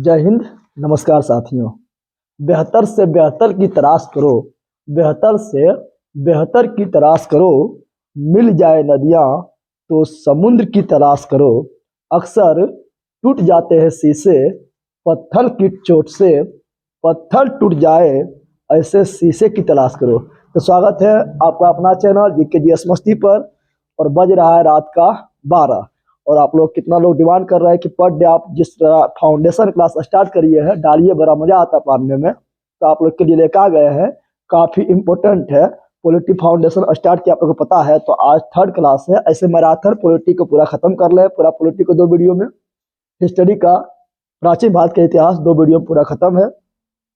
जय हिंद। नमस्कार साथियों। बेहतर से बेहतर की तलाश करो, बेहतर से बेहतर की तलाश करो। मिल जाए नदियाँ तो समुद्र की तलाश करो। अक्सर टूट जाते हैं शीशे पत्थर की चोट से। पत्थर टूट जाए ऐसे शीशे की तलाश करो। तो स्वागत है आपका अपना चैनल जीके जीएस मस्ती पर। और बज रहा है रात का 12 और आप लोग कितना लोग डिमांड कर रहे हैं कि पर डे आप जिस तरह फाउंडेशन क्लास स्टार्ट करिए है डालिए, बड़ा मजा आता है पढ़ने में। तो आप लोग के लिए लेकर आ गए हैं, काफी इंपॉर्टेंट है। पॉलिटी फाउंडेशन स्टार्ट किया आप लोगों को पता है, तो आज थर्ड क्लास है। ऐसे मैराथन पॉलिटी को पूरा खत्म कर ले, पूरा पॉलिटी को 2 वीडियो में। हिस्ट्री का प्राचीन भारत का इतिहास 2 वीडियो में पूरा खत्म है।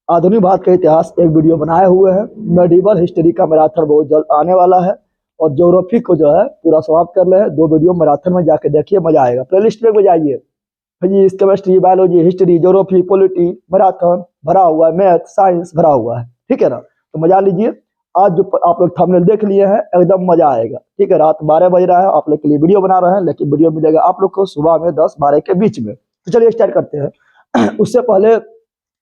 आधुनिक भारत का इतिहास 1 वीडियो बनाए हुए हैं। मेडिवल हिस्ट्री का मैराथन बहुत जल्द आने वाला है। और ज्योग्राफी को जो है पूरा समाप्त कर ले, 2 वीडियो मैराथन में जाके देखिए, मजा आएगा। प्लेलिस्ट में जाइए, physics, chemistry, biology, history, geography, polity, marathon भरा हुआ है, मैथ, साइंस भरा हुआ है। ठीक है ना, तो मजा लीजिए। आज जो आप लोग थंबनेल देख लिए हैं एकदम मजा आएगा। ठीक है, रात 12 बज रहा है, आप लोग के लिए वीडियो बना रहे हैं, लेकिन वीडियो मिलेगा आप लोग को सुबह में 10-12 के बीच में। तो चलिए स्टार्ट करते हैं। उससे पहले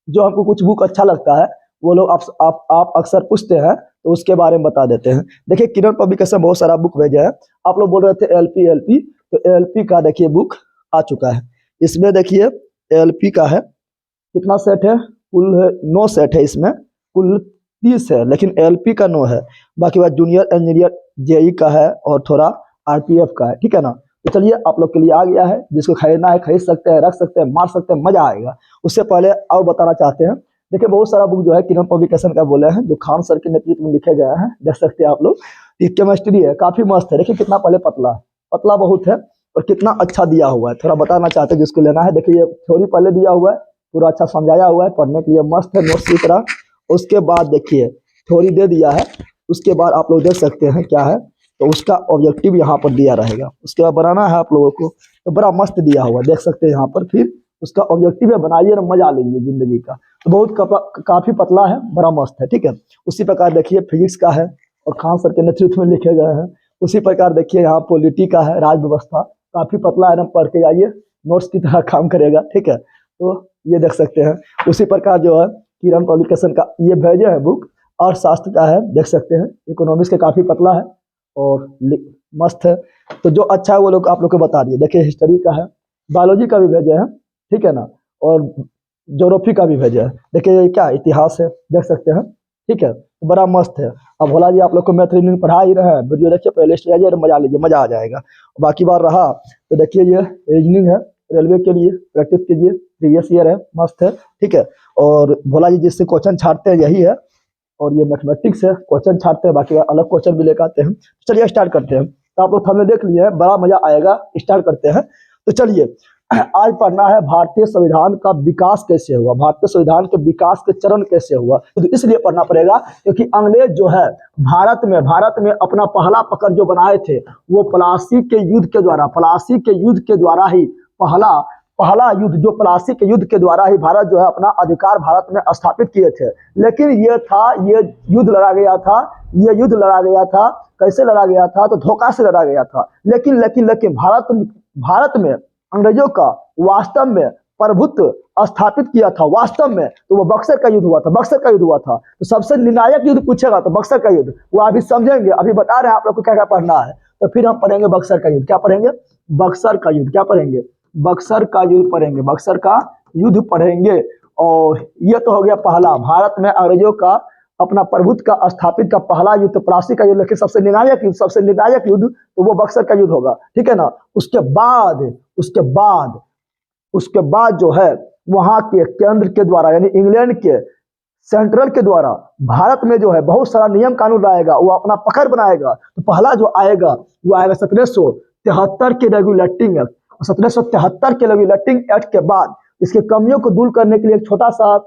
जो हमको कुछ बुक अच्छा लगता है वो लोग आप अक्सर पूछते हैं, तो उसके बारे में बता देते हैं। देखिए, किरण पब्लिकेशन बहुत सारा बुक भेजा है। आप लोग बोल रहे थे एलपी, तो एलपी का देखिए बुक आ चुका है। इसमें देखिए एलपी का है, कितना सेट है? कुल 9 सेट है। इसमें कुल 30 है, लेकिन एलपी का 9 है। बाकी बात जूनियर इंजीनियर जेई का है और थोड़ा आरपीएफ का है। ठीक है ना, तो चलिए आप लोग के लिए आ गया है। जिसको खरीदना है खरीद सकते हैं, रख सकते हैं, मार सकते हैं, मजा आएगा। उससे पहले और बताना चाहते हैं, देखिए बहुत सारा बुक जो है किरण पब्लिकेशन का बोले हैं, जो खान सर के नेतृत्व में लिखे गए हैं, देख सकते हैं आप लोग। केमिस्ट्री है, काफी मस्त है। देखिए कितना पहले पतला है, पतला बहुत है, और कितना अच्छा दिया हुआ है। थोड़ा बताना चाहते हैं जिसको लेना है। देखिए थ्योरी पहले दिया हुआ है, पूरा अच्छा समझाया हुआ है, पढ़ने के लिए मस्त है, नोट्स की तरह। उसके बाद देखिए थ्योरी दे दिया है, उसके बाद आप लोग देख सकते हैं क्या है, तो उसका ऑब्जेक्टिव यहाँ पर दिया रहेगा। उसके बाद बनाना है आप लोगों को, तो बड़ा मस्त दिया हुआ है, देख सकते हैं यहाँ पर। फिर उसका ऑब्जेक्टिव है, बनाइए ना, मजा लेंगे जिंदगी का। तो बहुत काफी पतला है, बड़ा मस्त है। ठीक है, उसी प्रकार देखिए फिजिक्स का है, और खान सर के नेतृत्व में लिखे गए हैं। उसी प्रकार देखिए यहाँ पॉलिटी का है, राज व्यवस्था, काफी पतला है ना, पढ़ के जाइए, नोट्स की तरह काम करेगा। ठीक है, तो ये देख सकते हैं। उसी प्रकार जो है किरण पब्लिकेशन का ये भेजे है बुक, और शास्त्र का है, देख सकते हैं। इकोनॉमिक्स का काफी पतला है और मस्त है। तो जो अच्छा है वो लोग आप लोग को बता दिए। देखिए हिस्ट्री का है, बायोलॉजी का भी भेजे हैं, ठीक है ना, और ज्योग्राफी का भी भेजा है। देखिए ये क्या इतिहास है, देख सकते हैं। ठीक है, तो बड़ा मस्त है। अब भोला जी आप लोग को मैथ रीजनिंग पढ़ा ही रहे हैं, वीडियो देखिए, प्लेलिस्ट जाइए, मजा लीजिए, मजा आ जाएगा। बाकी बार रहा तो देखिए ये रीजनिंग है, रेलवे के लिए प्रैक्टिस कीजिए, प्रीवियस ईयर है, मस्त है। ठीक है, और भोला जी जिससे क्वेश्चन छाटते हैं यही है, और ये मैथमेटिक्स है, क्वेश्चन छाटते हैं, बाकी अलग क्वेश्चन भी लेकर आते हैं। चलिए स्टार्ट करते हैं। तो आप लोग हमने देख लिए हैं, बड़ा मजा आएगा, स्टार्ट करते हैं। तो चलिए आज पढ़ना है भारतीय संविधान का विकास कैसे हुआ, भारतीय संविधान के विकास के चरण कैसे हुआ। तो इसलिए पढ़ना पड़ेगा क्योंकि अंग्रेज जो है भारत में अपना पहला पकड़ जो बनाए थे वो प्लासी के युद्ध के द्वारा, प्लासी के युद्ध के द्वारा ही पहला युद्ध, जो प्लासी के युद्ध के द्वारा ही भारत जो है अपना अधिकार भारत में स्थापित किए थे। लेकिन ये युद्ध लड़ा गया था, कैसे लड़ा गया था? तो धोखा से लड़ा गया था। लेकिन भारत में अंग्रेजों का वास्तव में प्रभुत्व स्थापित किया था वास्तव में, तो वो बक्सर का युद्ध हुआ था। तो सबसे निर्णायक युद्ध पूछेगा तो बक्सर का युद्ध, वो अभी समझेंगे, अभी बता रहे हैं आप लोग को क्या क्या पढ़ना है। तो फिर हम पढ़ेंगे बक्सर का युद्ध। क्या पढ़ेंगे? बक्सर का युद्ध। क्या पढ़ेंगे? बक्सर का युद्ध पढ़ेंगे, बक्सर का युद्ध पढ़ेंगे। और ये तो हो गया पहला, भारत में अंग्रेजों का अपना प्रभुत्व का स्थापित का पहला युद्ध, प्लासी का युद्ध। लेकिन सबसे निर्णायक युद्ध तो वो बक्सर का युद्ध होगा। ठीक है ना, उसके बाद जो है वहां के केंद्र के द्वारा, यानी इंग्लैंड के सेंट्रल के द्वारा भारत में जो है बहुत सारा नियम कानून लाएगा, वो अपना पकड़ बनाएगा। तो पहला जो आएगा वो आएगा 1773 के रेगुलेटिंग एक्ट। 1773 के रेगुलेटिंग एक्ट के बाद इसके कमियों को दूर करने के लिए एक छोटा सा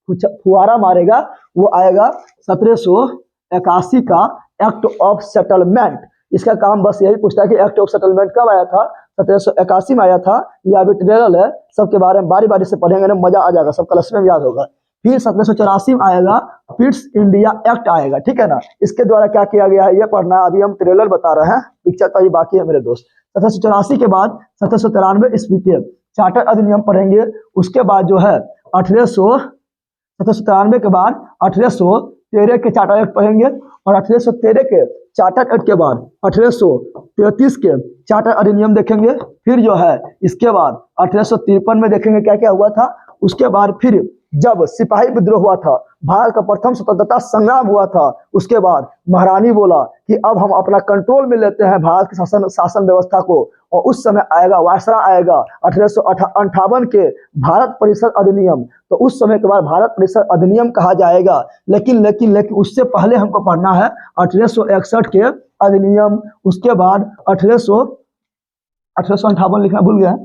फुहारा मारेगा, वो आएगा 1781 का एक्ट ऑफ सेटलमेंट। इसका काम बस यही पूछता है कि एक्ट ऑफ सेटलमेंट कब आया था? 1781 में आया था। ये आर्बिट्रेरियल है, सबके बारे में बारी बारी से पढ़ेंगे ना, मजा आ जाएगा, सब क्लास में याद होगा। फिर 1784 में आएगा पिट्स इंडिया एक्ट आएगा। ठीक है ना, इसके द्वारा क्या किया गया है ये पढ़ना, अभी हम ट्रेलर बता रहे हैं, पिक्चर तो ये बाकी है मेरे दोस्त। 1784 के बाद 1793 ईस्वी के चार्टर अधिनियम पढ़ेंगे। उसके बाद जो है 1793 के बाद 1813 के चार्टर एक्ट पढ़ेंगे, और 1813 के चार्टर एक्ट के बाद 1833 के चार्टर अधिनियम देखेंगे। फिर जो है इसके बाद 1853 में देखेंगे क्या क्या हुआ था। उसके बाद फिर जब सिपाही विद्रोह हुआ था, भारत का प्रथम स्वतंत्रता संग्राम हुआ था, उसके बाद महारानी बोला कि अब हम अपना कंट्रोल में लेते हैं भारत की शासन व्यवस्था को, और उस समय आएगा वायसरा आएगा 1858 के भारत परिषद अधिनियम। तो उस समय के बाद भारत परिषद अधिनियम कहा जाएगा। लेकिन उससे पहले हमको पढ़ना है 1861 के अधिनियम। उसके बाद 1858 लिखना भूल गया,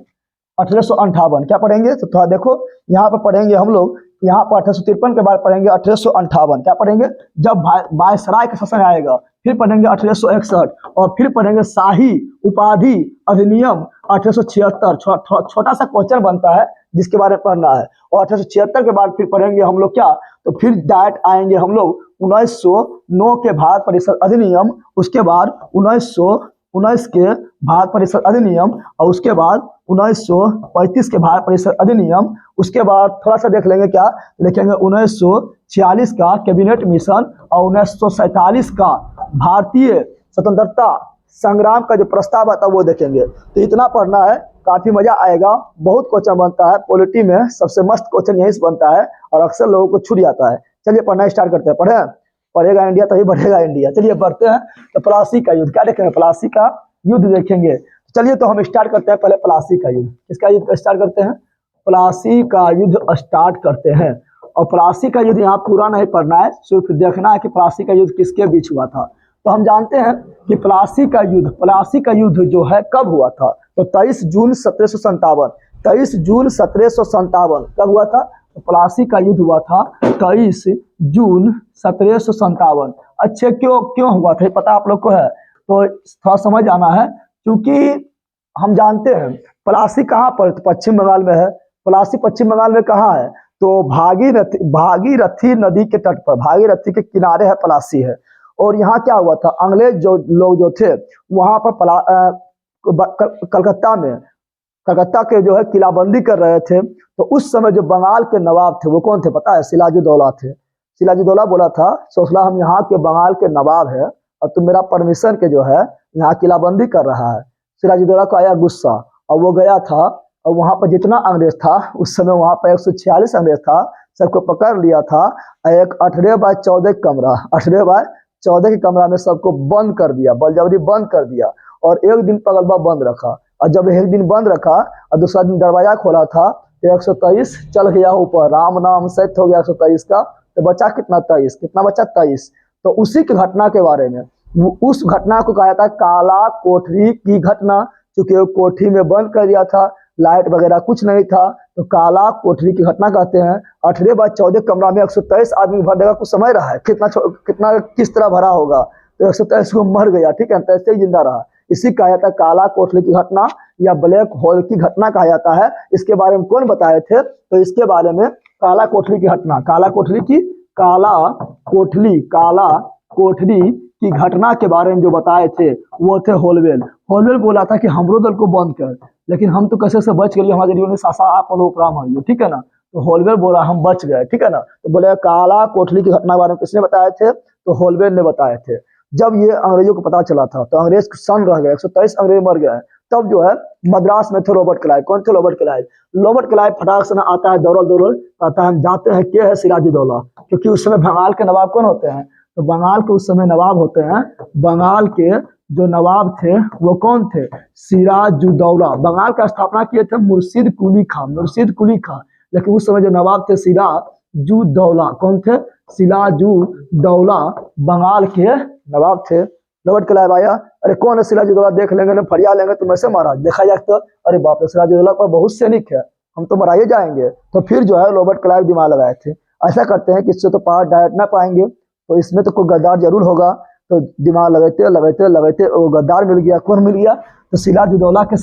1858 क्या पढ़ेंगे तो थोड़ा देखो यहाँ पर पढ़ेंगे हम लोग। यहाँ पर 1853 के बाद पढ़ेंगे 1858 क्या पढ़ेंगे, जब वायसराय का शासन आएगा। फिर पढ़ेंगे 1861, और फिर पढ़ेंगे शाही उपाधि अधिनियम 1876। छोटा सा क्वेश्चन बनता है जिसके बारे में पढ़ना है। और 1876 के बाद फिर पढ़ेंगे हम लोग क्या, तो फिर डायरेक्ट आएंगे हम लोग 1909 के भारत परिषद अधिनियम। उसके बाद 1919 के भारत परिषद अधिनियम, और उसके बाद 1935 के भारत परिषद अधिनियम। उसके बाद थोड़ा सा देख लेंगे क्या, लिखेंगे 1946 का कैबिनेट मिशन, और 1947 का भारतीय स्वतंत्रता संग्राम का जो प्रस्ताव आता है वो देखेंगे। तो इतना पढ़ना है, काफी मजा आएगा। बहुत क्वेश्चन बनता है पॉलिटी में, सबसे मस्त क्वेश्चन यही से बनता है और अक्सर लोगों को छूट जाता है। चलिए पढ़ना स्टार्ट करते हैं। पढ़ेगा इंडिया तभी बढ़ेगा इंडिया। चलिए बढ़ते हैं। तो प्लासी का युद्ध क्या देखेंगे, प्लासी का युद्ध देखेंगे। चलिए तो हम स्टार्ट करते हैं पहले प्लासी का युद्ध। किसका युद्ध स्टार्ट करते हैं, प्लासी का युद्ध स्टार्ट करते हैं। और प्लासी का युद्ध यहाँ पूरा नहीं पढ़ना है, सिर्फ देखना है कि प्लासी का युद्ध किसके बीच हुआ था। तो हम जानते हैं कि प्लासी का युद्ध जो है कब हुआ था, तो 23 जून 1757। 23 जून 1757 कब हुआ था, तो प्लासी का युद्ध हुआ था 23 जून 1757। अच्छे क्यों हुआ था पता आप लोग को है, तो थोड़ा समझ आना है। क्योंकि हम जानते हैं प्लासी कहाँ पर, तो पश्चिम बंगाल में है। प्लासी पश्चिम बंगाल में कहाँ है, तो भागीरथी नदी के तट पर, भागीरथी के किनारे है प्लासी है। और यहाँ क्या हुआ था, अंग्रेज जो लोग जो थे वहां पर कलकत्ता के जो है किलाबंदी कर रहे थे। तो उस समय जो बंगाल के नवाब थे वो कौन थे पता है, सिराजुद्दौला थे। सिराजुद्दौला बोला था सोचला हम यहाँ के बंगाल के नवाब है और तुम मेरा परमिशन के जो है यहाँ किलाबंदी कर रहा है। सिराजुद्दौला को आया गुस्सा और वो गया था, और वहां पर जितना अंग्रेज था उस समय वहां पर 146 अंग्रेज था, सबको पकड़ लिया था। एक 18x14 कमरा, 18x14 के कमरा में सबको बंद कर दिया, बलजबरी बंद कर दिया। और एक दिन पगलबा बंद रखा, और जब एक दिन बंद रखा और दूसरा दिन दरवाजा खोला था, 123 चल गया ऊपर, राम नाम सेट हो गया 123 का। तो बचा कितना, 23, कितना बचा 23। तो उसी की घटना के बारे में, उस घटना को कहा जाता है काला कोठरी की घटना। क्योंकि वो कोठरी में बंद कर दिया था, लाइट वगैरह कुछ नहीं था, तो काला कोठरी की घटना कहते हैं। 18x14 कमरा में 123 आदमी भर देगा, कुछ समझ रहा है कितना किस तरह भरा होगा, तो 123 को मर गया, ठीक है, तैसे ही जिंदा रहा। इसी कहा जाता है काला कोठरी की घटना या ब्लैक होल की घटना कहा जाता है। इसके बारे में कौन बताए थे, तो इसके बारे में काला कोठरी की घटना, काला कोठरी की घटना के बारे में जो बताए थे वो थे होलवेल। होलवेल बोला था कि हमरो दल को बंद कर, लेकिन हम तो कैसे से बच गए, हमारे जीवन में सासा आप है, ठीक है ना। तो होलवेल बोला हम बच गए, ठीक है ना। तो बोले काला कोठरी की घटना के बारे में किसने बताए थे, तो होलवेल ने बताए थे। जब ये अंग्रेजों को पता चला था तो अंग्रेज सन रह गए, 123 अंग्रेज मर गए। तब जो है मद्रास में थे रॉबर्ट क्लाइव। कौन थे रॉबर्ट क्लाइव, रॉबर्ट क्लाइव फटाक से आता है, दौड़ आता है, जाते हैं के है सिराजुद्दौला। क्योंकि उस समय बंगाल के नवाब कौन होते हैं, तो बंगाल के उस समय नवाब होते हैं, बंगाल के जो नवाब थे वो कौन थे, सिराजुद्दौला। बंगाल का स्थापना किए थे मुर्शिद कुली खां। लेकिन उस समय जो नवाब थे सिराजुद्दौला, कौन थे, सिराजुद्दौला बंगाल के नवाब थे। रॉबर्ट क्लाइव आया, अरे कौन है सिराजुद्दौला, देख लेंगे ना, फरिया लेंगे तुम ऐसे महाराज, देखा जाए तो अरे बाप रे सिराजुद्दौला पर बहुत सैनिक है, हम तो मराए जाएंगे। तो फिर जो है रॉबर्ट क्लाइव दिमाग लगाए थे, ऐसा करते हैं कि इससे तो पावर डायरेक्ट ना पाएंगे, तो इसमें तो कोई गद्दार जरूर होगा। तो दिमाग लगाते वो गद्दार मिल गया। कौन मिल गया, तो सिराजुद्दौला के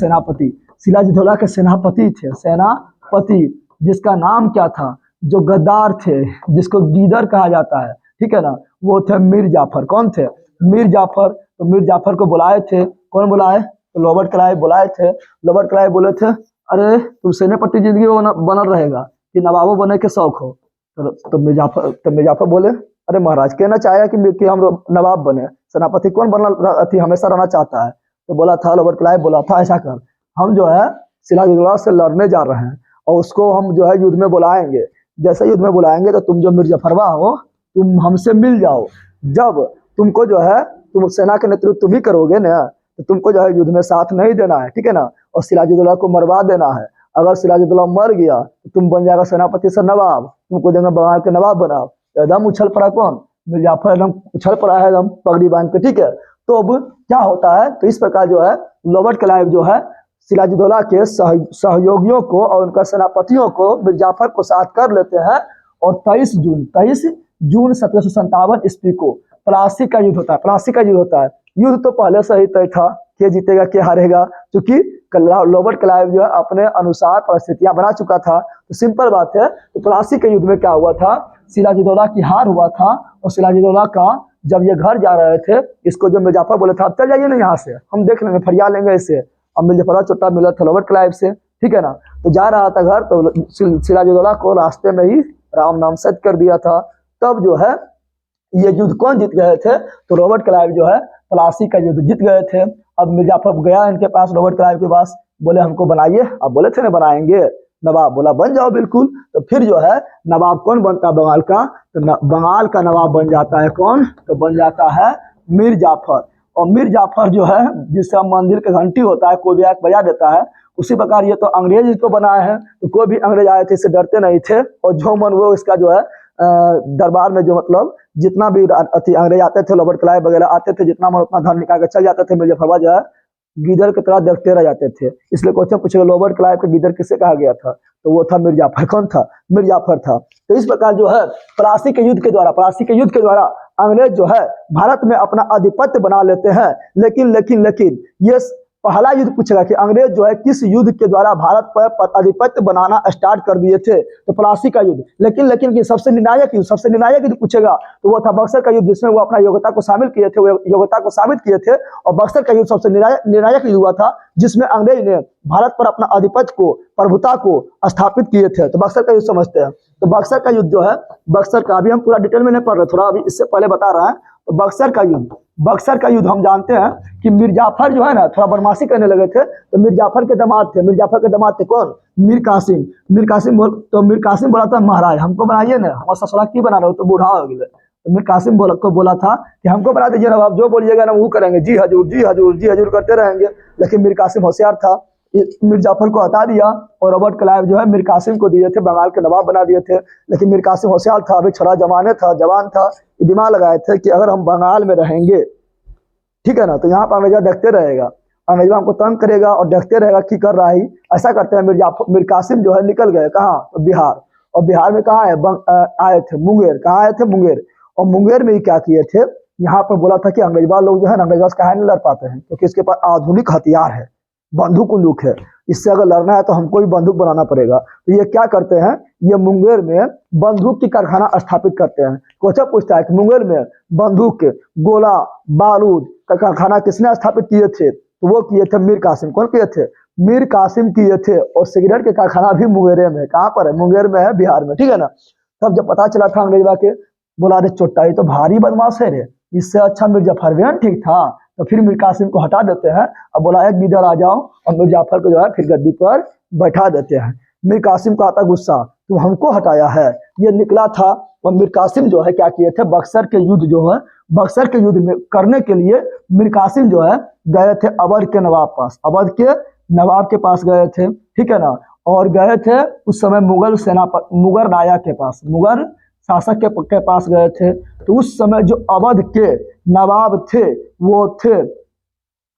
सेनापति थे, सेनापति जिसका नाम क्या था, जो गद्दार थे जिसको गीदर कहा जाता है, ठीक है ना, वो थे मीर जाफर। कौन थे, मीर जाफर। तो मीर जाफर को बुलाए थे, कौन बुलाए, तो रॉबर्ट क्लाइव बुलाए थे। रॉबर्ट क्लाइव बोले थे अरे तुम सेनापति जिंदगी बनल रहेगा, कि नवाबों बनने के शौक हो। तो मिर्जाफर बोले, अरे महाराज कहना चाहेगा कि हम नवाब बने, सेनापति कौन बनना हमेशा रहना चाहता है। तो बोला था रॉबर्ट क्लाइव, बोला था ऐसा कर, हम जो है सिराजुद्दौला से लड़ने जा रहे हैं और उसको हम जो है युद्ध में बुलाएंगे। जैसे युद्ध में बुलाएंगे तो तुम जो मिर्जाफरवा हो तुम हमसे मिल जाओ। जब तुमको जो है तुम सेना के नेतृत्व तुम ही करोगे ना, तो तुमको जो है युद्ध में साथ नहीं देना है, ठीक है ना, और सिराजुद्दौला को मरवा देना है। अगर सिराजुद्दौला मर गया तो तुम बन जाएगा सेनापति से नवाब, तुमको देंगे बंगाल के नवाब बनाओ। एकदम उछल पड़ा कौन, मिर्जाफर एकदम उछल पड़ा है एकदम पगड़ी बांध के, ठीक है। तो अब क्या होता है, तो इस प्रकार जो है रॉबर्ट क्लाइव जो है सिराजुद्दौला के सहयोगियों को और उनका सेनापतियों को मिर्जाफर को साथ कर लेते हैं। और 23 जून 1757 ईस्वी को प्लासी का युद्ध होता है। प्लासी का युद्ध होता है। युद्ध तो पहले से ही तय था कि जीतेगा क्या हारेगा, क्योंकि रॉबर्ट क्लाइव जो है अपने अनुसार परिस्थितियां बना चुका था। तो सिंपल बात है। तो प्लासी के युद्ध में क्या हुआ था, सिराजुद्दौला की हार हुआ था। और सिराजुद्दौला का जब ये घर जा रहे थे, इसको जो मिर्जाफर बोले था, अब चल जाइए ना यहाँ से, हम देख लेंगे, फरिया लेंगे इसे। अब मिर्जाफर चोटा मिला था रॉबर्ट क्लाइव से, ठीक है ना। तो जा रहा था घर, तो सिराजुद्दौला को रास्ते में ही राम नाम सेट कर दिया था। तब जो है ये युद्ध कौन जीत गए थे, तो रॉबर्ट क्लाइव जो है प्लासी का युद्ध जीत गए थे। अब मिर्जाफर गया इनके पास, रॉबर्ट क्लाइव के पास, बोले हमको बनाइए। अब बोले थे ना बनाएंगे नवाब, बोला बन जाओ बिल्कुल। तो फिर जो है नवाब कौन बनता है बंगाल का, तो बंगाल का नवाब बन जाता है कौन, तो बन जाता है मिर्जाफर। और मिर्जाफर जो है जिसका मंदिर का घंटी होता है, कोई भी आके बजा देता है, उसी प्रकार ये तो अंग्रेज इसको बनाए हैं। तो कोई भी अंग्रेज आए थे इससे डरते नहीं थे, और जो मन वो इसका जो है दरबार में जो मतलब जितना भी अंग्रेज आते थे, रॉबर्ट क्लाइव वगैरह आते थे, जितना मन उतना धन निकाल के चल जाते थे। मिर्जाफरवा जो है गीदड़ की तरह देखते रह जाते थे। इसलिए क्वेश्चन पूछेगा रॉबर्ट क्लाइव का गीदड़ किसे कहा गया था, तो वो था मिर्जाफर। कौन था, मिर्जाफर था। तो इस प्रकार जो है प्लासी के युद्ध के द्वारा अंग्रेज जो है भारत में अपना आधिपत्य बना लेते हैं। लेकिन ये पहला युद्ध पूछेगा कि अंग्रेज जो है किस युद्ध के द्वारा भारत पर आधिपत्य बनाना स्टार्ट कर दिए थे, तो प्लासी का युद्ध। लेकिन सबसे निर्णायक युद्ध पूछेगा तो वो था बक्सर का युद्ध, जिसमें वो अपना योग्यता को शामिल किए थे, वो योग्यता को साबित किए थे। और बक्सर का युद्ध सबसे निर्णायक युद्ध हुआ था, जिसमें अंग्रेज ने भारत पर अपना आधिपत्य को, प्रभुता को स्थापित किए थे। तो बक्सर का युद्ध समझते हैं। तो बक्सर का युद्ध जो है, बक्सर का अभी हम पूरा डिटेल में नहीं पढ़ रहे, थोड़ा अभी इससे पहले बता रहा है। तो बक्सर का युद्ध हम जानते हैं कि मिर्जाफर जो है ना थोड़ा बदमाशी करने लगे थे। तो मिर्जाफर के दामाद थे कौन, मीर कासिम बोला था महाराज हमको बनाइए ना, हमारा ससुरा की बना रहे हो, तो बूढ़ा हो गए। तो मीर कासिम बोला था कि हमको बना दीजिए नवाब, जो बोलिएगा ना वो करेंगे, जी हजूर करते रहेंगे। लेकिन मीर कासिम होशियार था, मिर्जाफर को हटा दिया। और रॉबर्ट क्लाइव जो है मीर कासिम को दिए थे, बंगाल के नवाब बना दिए थे। लेकिन मीर कासिम होशियार था, अभी छोरा जवान था, दिमाग लगाए थे कि अगर हम बंगाल में रहेंगे, ठीक है ना, तो यहाँ पर अंग्रेजा देखते रहेगा, अंग्रेजा हमको तंग करेगा और देखते रहेगा कि कर रहा ही। ऐसा करते हैं मीर कासिम जो है निकल गए कहाँ, तो बिहार। और बिहार में कहाँ आए थे, मुंगेर। और मुंगेर में ही क्या किए थे, यहाँ पर बोला था कि अंग्रेजवा लोग जो है अंग्रेजवा से कहा नहीं लड़ पाते हैं, क्योंकि इसके पास आधुनिक हथियार है, बंदूक है, इससे अगर लड़ना है तो हमको भी बंदूक बनाना पड़ेगा। तो ये क्या करते हैं, ये मुंगेर में बंदूक की कारखाना स्थापित करते हैं। क्वेश्चन पूछता है कि मुंगेर में बंदूक, गोला, बारूद का कारखाना किसने स्थापित किए थे, तो वो किए थे मीर कासिम। कौन किए थे, मीर कासिम किए थे। और सिगरेट के कारखाना भी मुंगेर में, कहाँ पर है, मुंगेर में है, बिहार में, ठीक है ना। तब जब पता चला था अंग्रेजवा के, बोला अरे चोट्टा ये तो भारी बदमाश है रे, इससे अच्छा मिर्जाफर ठीक था। तो फिर मीर कासिम को हटा देते हैं। अब बोला एक गिदड़ आ जाओ, और मिर्जाफर को जो है फिर गद्दी पर बैठा देते हैं। मीर कासिम को आता गुस्सा, तू हमको हटाया है, ये निकला था। और मीर कासिम जो है क्या किए थे, बक्सर के युद्ध में करने के लिए मीर कासिम जो है गए थे अवध के नवाब के पास गए थे, ठीक है ना। और गए थे उस समय मुगल नायक के पास, मुगल शासक के पास गए थे। तो उस समय जो अवध के नवाब थे वो थे,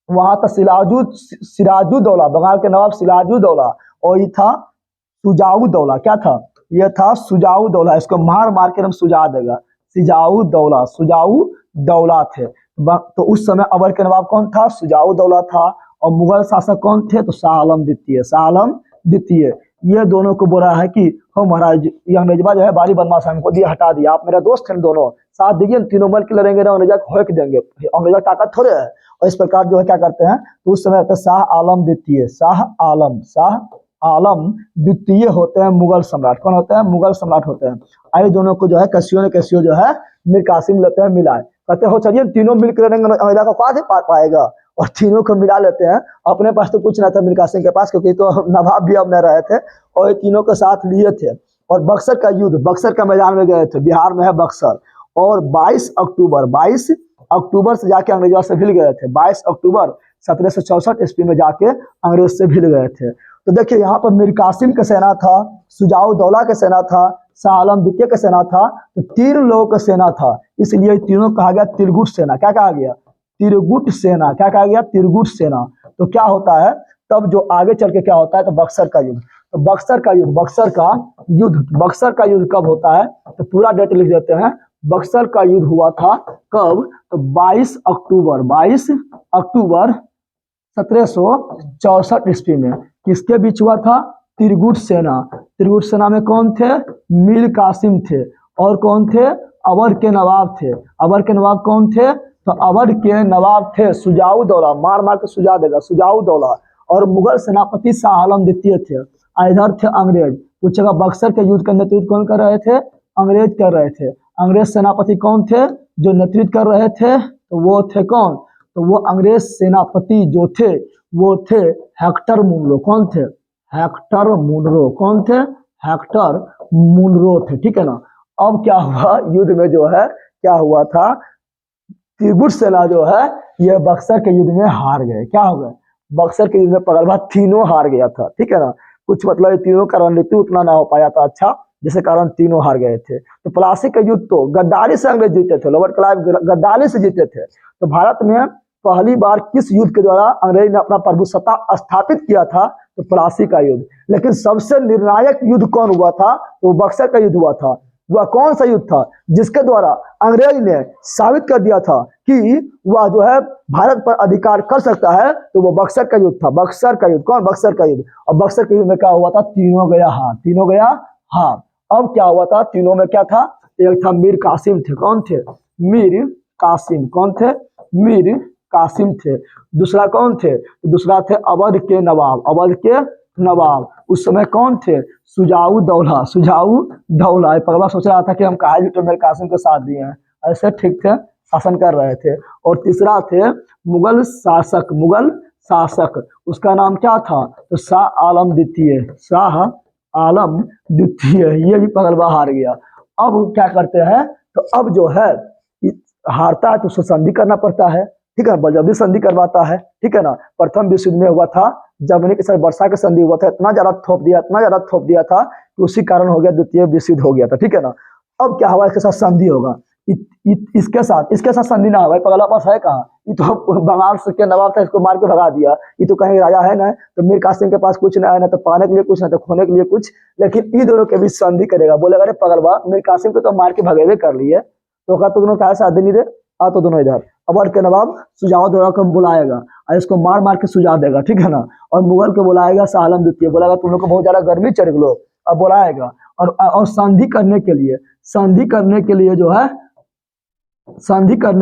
वहां था सिराजुद्दौला, बंगाल के नवाब सिराजुद्दौला। और ये था सुजाउद्दौला, क्या था, ये था सुजाउद्दौला। इसको मार के हम सुजा देगा, सुजाउद्दौला थे। तो उस समय अवध के नवाब कौन था, सुजाउद्दौला था। और मुगल शासक कौन थे, तो शाह आलम द्वितीय। ये दोनों को बोला है कि हो महाराज ये अंग्रेजवा जो है बारी बदमाश हमको दिया, हटा दिया, आप मेरा दोस्त हैं, दोनों साथ दीजिए, तीनों मिल के लड़ेंगे ना, अंग्रेजा को होक देंगे, अंग्रेजा ताकत थोड़े है। और इस प्रकार जो है क्या करते हैं, तो उस समय शाह आलम आलम द्वितीय होते हैं मुगल सम्राट। कौन होते हैं? मुगल सम्राट होते हैं। आइए दोनों को जो है कैसियो जो है मीर कासिम लेते हैं मिलाए, कहते हो चलिए तीनों मिलकर रहेंगे अमेरिका को कहा पा पाएगा, और तीनों को मिला लेते हैं। अपने पास तो कुछ ना था मीर कासिम के पास, क्योंकि तो नवाब भी अब न रहे थे, और ये तीनों को साथ लिए थे और बक्सर का युद्ध, बक्सर का मैदान में गए थे, बिहार में है बक्सर। और 22 अक्टूबर से जाके अंग्रेजों से भिड़ गए थे। 22 अक्टूबर 1764 ईस्वी में जाके अंग्रेज से भिड़ गए थे। तो देखिए यहाँ पर मीर कासिम का सेना था, शुजाउद्दौला का सेना था, शाह आलम द्वितीय का सेना था, तो तीन लोगों का सेना था, इसलिए तीनों कहा गया त्रिगुट सेना। क्या कहा गया? त्रिगुट सेना। क्या कहा गया? त्रिगुट सेना। तो क्या होता है तब जो आगे चल के क्या होता है, तो बक्सर का युद्ध। तो बक्सर का युद्ध कब होता है, तो पूरा डेट लिख देते हैं। बक्सर का युद्ध हुआ था कब? तो 22 अक्टूबर 1764 ईस्वी में। किसके बीच हुआ था? त्रिगुट सेना में कौन थे? मीर कासिम थे, और कौन थे? अवध के नवाब थे। अवध के नवाब कौन थे? तो अवध के नवाब थे शुजाउद्दौला, मार मार के सुझा देगा, शुजाउद्दौला। और मुगल सेनापति शाह आलम द्वितीय थे। इधर थे अंग्रेज। पूछेगा बक्सर के युद्ध का नेतृत्व कौन कर रहे थे? अंग्रेज कर रहे थे। अंग्रेज सेनापति कौन थे जो नेतृत्व कर रहे थे? तो वो थे कौन? तो वो अंग्रेज सेनापति जो थे वो थे हेक्टर मुनरो। कौन थे? Hector Munro. कौन थे? हेक्टर मुनरो थे। ठीक है ना। अब क्या हुआ युद्ध में जो है, क्या हुआ था, त्रिगुट सेना जो है ये बक्सर के युद्ध में हार गए। क्या हो गए? बक्सर के युद्ध में पगलवा तीनों हार गया था। ठीक है ना। कुछ मतलब तीनों का रणनीति उतना ना हो पाया था अच्छा, जिसके कारण तीनों हार गए थे। तो प्लासी का युद्ध तो गद्दारी से अंग्रेज जीते थे, रॉबर्ट क्लाइव गद्दारी से जीते थे। तो भारत में पहली बार किस युद्ध के द्वारा अंग्रेज ने अपना प्रभुसत्ता स्थापित किया था? तो प्लासी का युद्ध। लेकिन सबसे निर्णायक युद्ध कौन हुआ था? तो बक्सर का युद्ध हुआ था। वह कौन सा युद्ध था जिसके द्वारा अंग्रेज ने साबित कर दिया था कि वह जो है भारत पर अधिकार कर सकता है? तो वो बक्सर का युद्ध था। बक्सर का युद्ध। कौन? बक्सर का युद्ध। और बक्सर के युद्ध में क्या हुआ था? तीनों गया हार। अब क्या हुआ था? तीनों में क्या था? एक था मीर कासिम थे। कौन थे? मीर कासिम। कौन थे? मीर कासिम थे। दूसरा कौन थे? दूसरा थे अवध के नवाब। उस समय कौन थे? शुजाउद्दौला। पगला सोच रहा था कि हम काहे जुटे मीर कासिम के साथ दिए हैं, ऐसे ठीक थे, शासन कर रहे थे। और तीसरा थे मुगल शासक। उसका नाम क्या था? तो शाह आलम द्वितीय। ये भी पगलवा हार गया। अब क्या करते हैं? तो अब जो है हारता है तो उसको संधि करना पड़ता है। ठीक है, बलजबरी संधि करवाता है। ठीक है ना। प्रथम विश्व युद्ध में हुआ था, जर्मनी के साथ वर्षा का संधि हुआ था, इतना ज्यादा थोप दिया था कि उसी कारण हो गया, द्वितीय विश्व युद्ध हो गया था। ठीक है ना। अब क्या हुआ? इसके साथ संधि होगा। इसके साथ संधि ना होगा। पगला पास है कहाँ? ये तो बंगाल के नवाब था, इसको मार के भगा दिया। ये तो कहीं राजा है ना, तो मीर कासिम के पास कुछ ना है, ना तो पाने के लिए कुछ, ना तो खोने के लिए कुछ। लेकिन इन दोनों के बीच संधि करेगा। बोलेगा अरे पगलवा, मीर कासिम को तो मार के भगेवे कर लिए, तो कहा तो दोनों क्या साथ नहीं दे, आ तो दोनों इधर। अवध के नवाब शुजाउद्दौला को बुलाएगा और इसको मार मार के सुझा देगा। ठीक है ना। और मुगल को बुलाएगा शाह आलम द्वितीय, बोलेगा तुम लोग को बहुत ज्यादा गर्मी चढ़ गलो, अब बुलाएगा। और संधि करने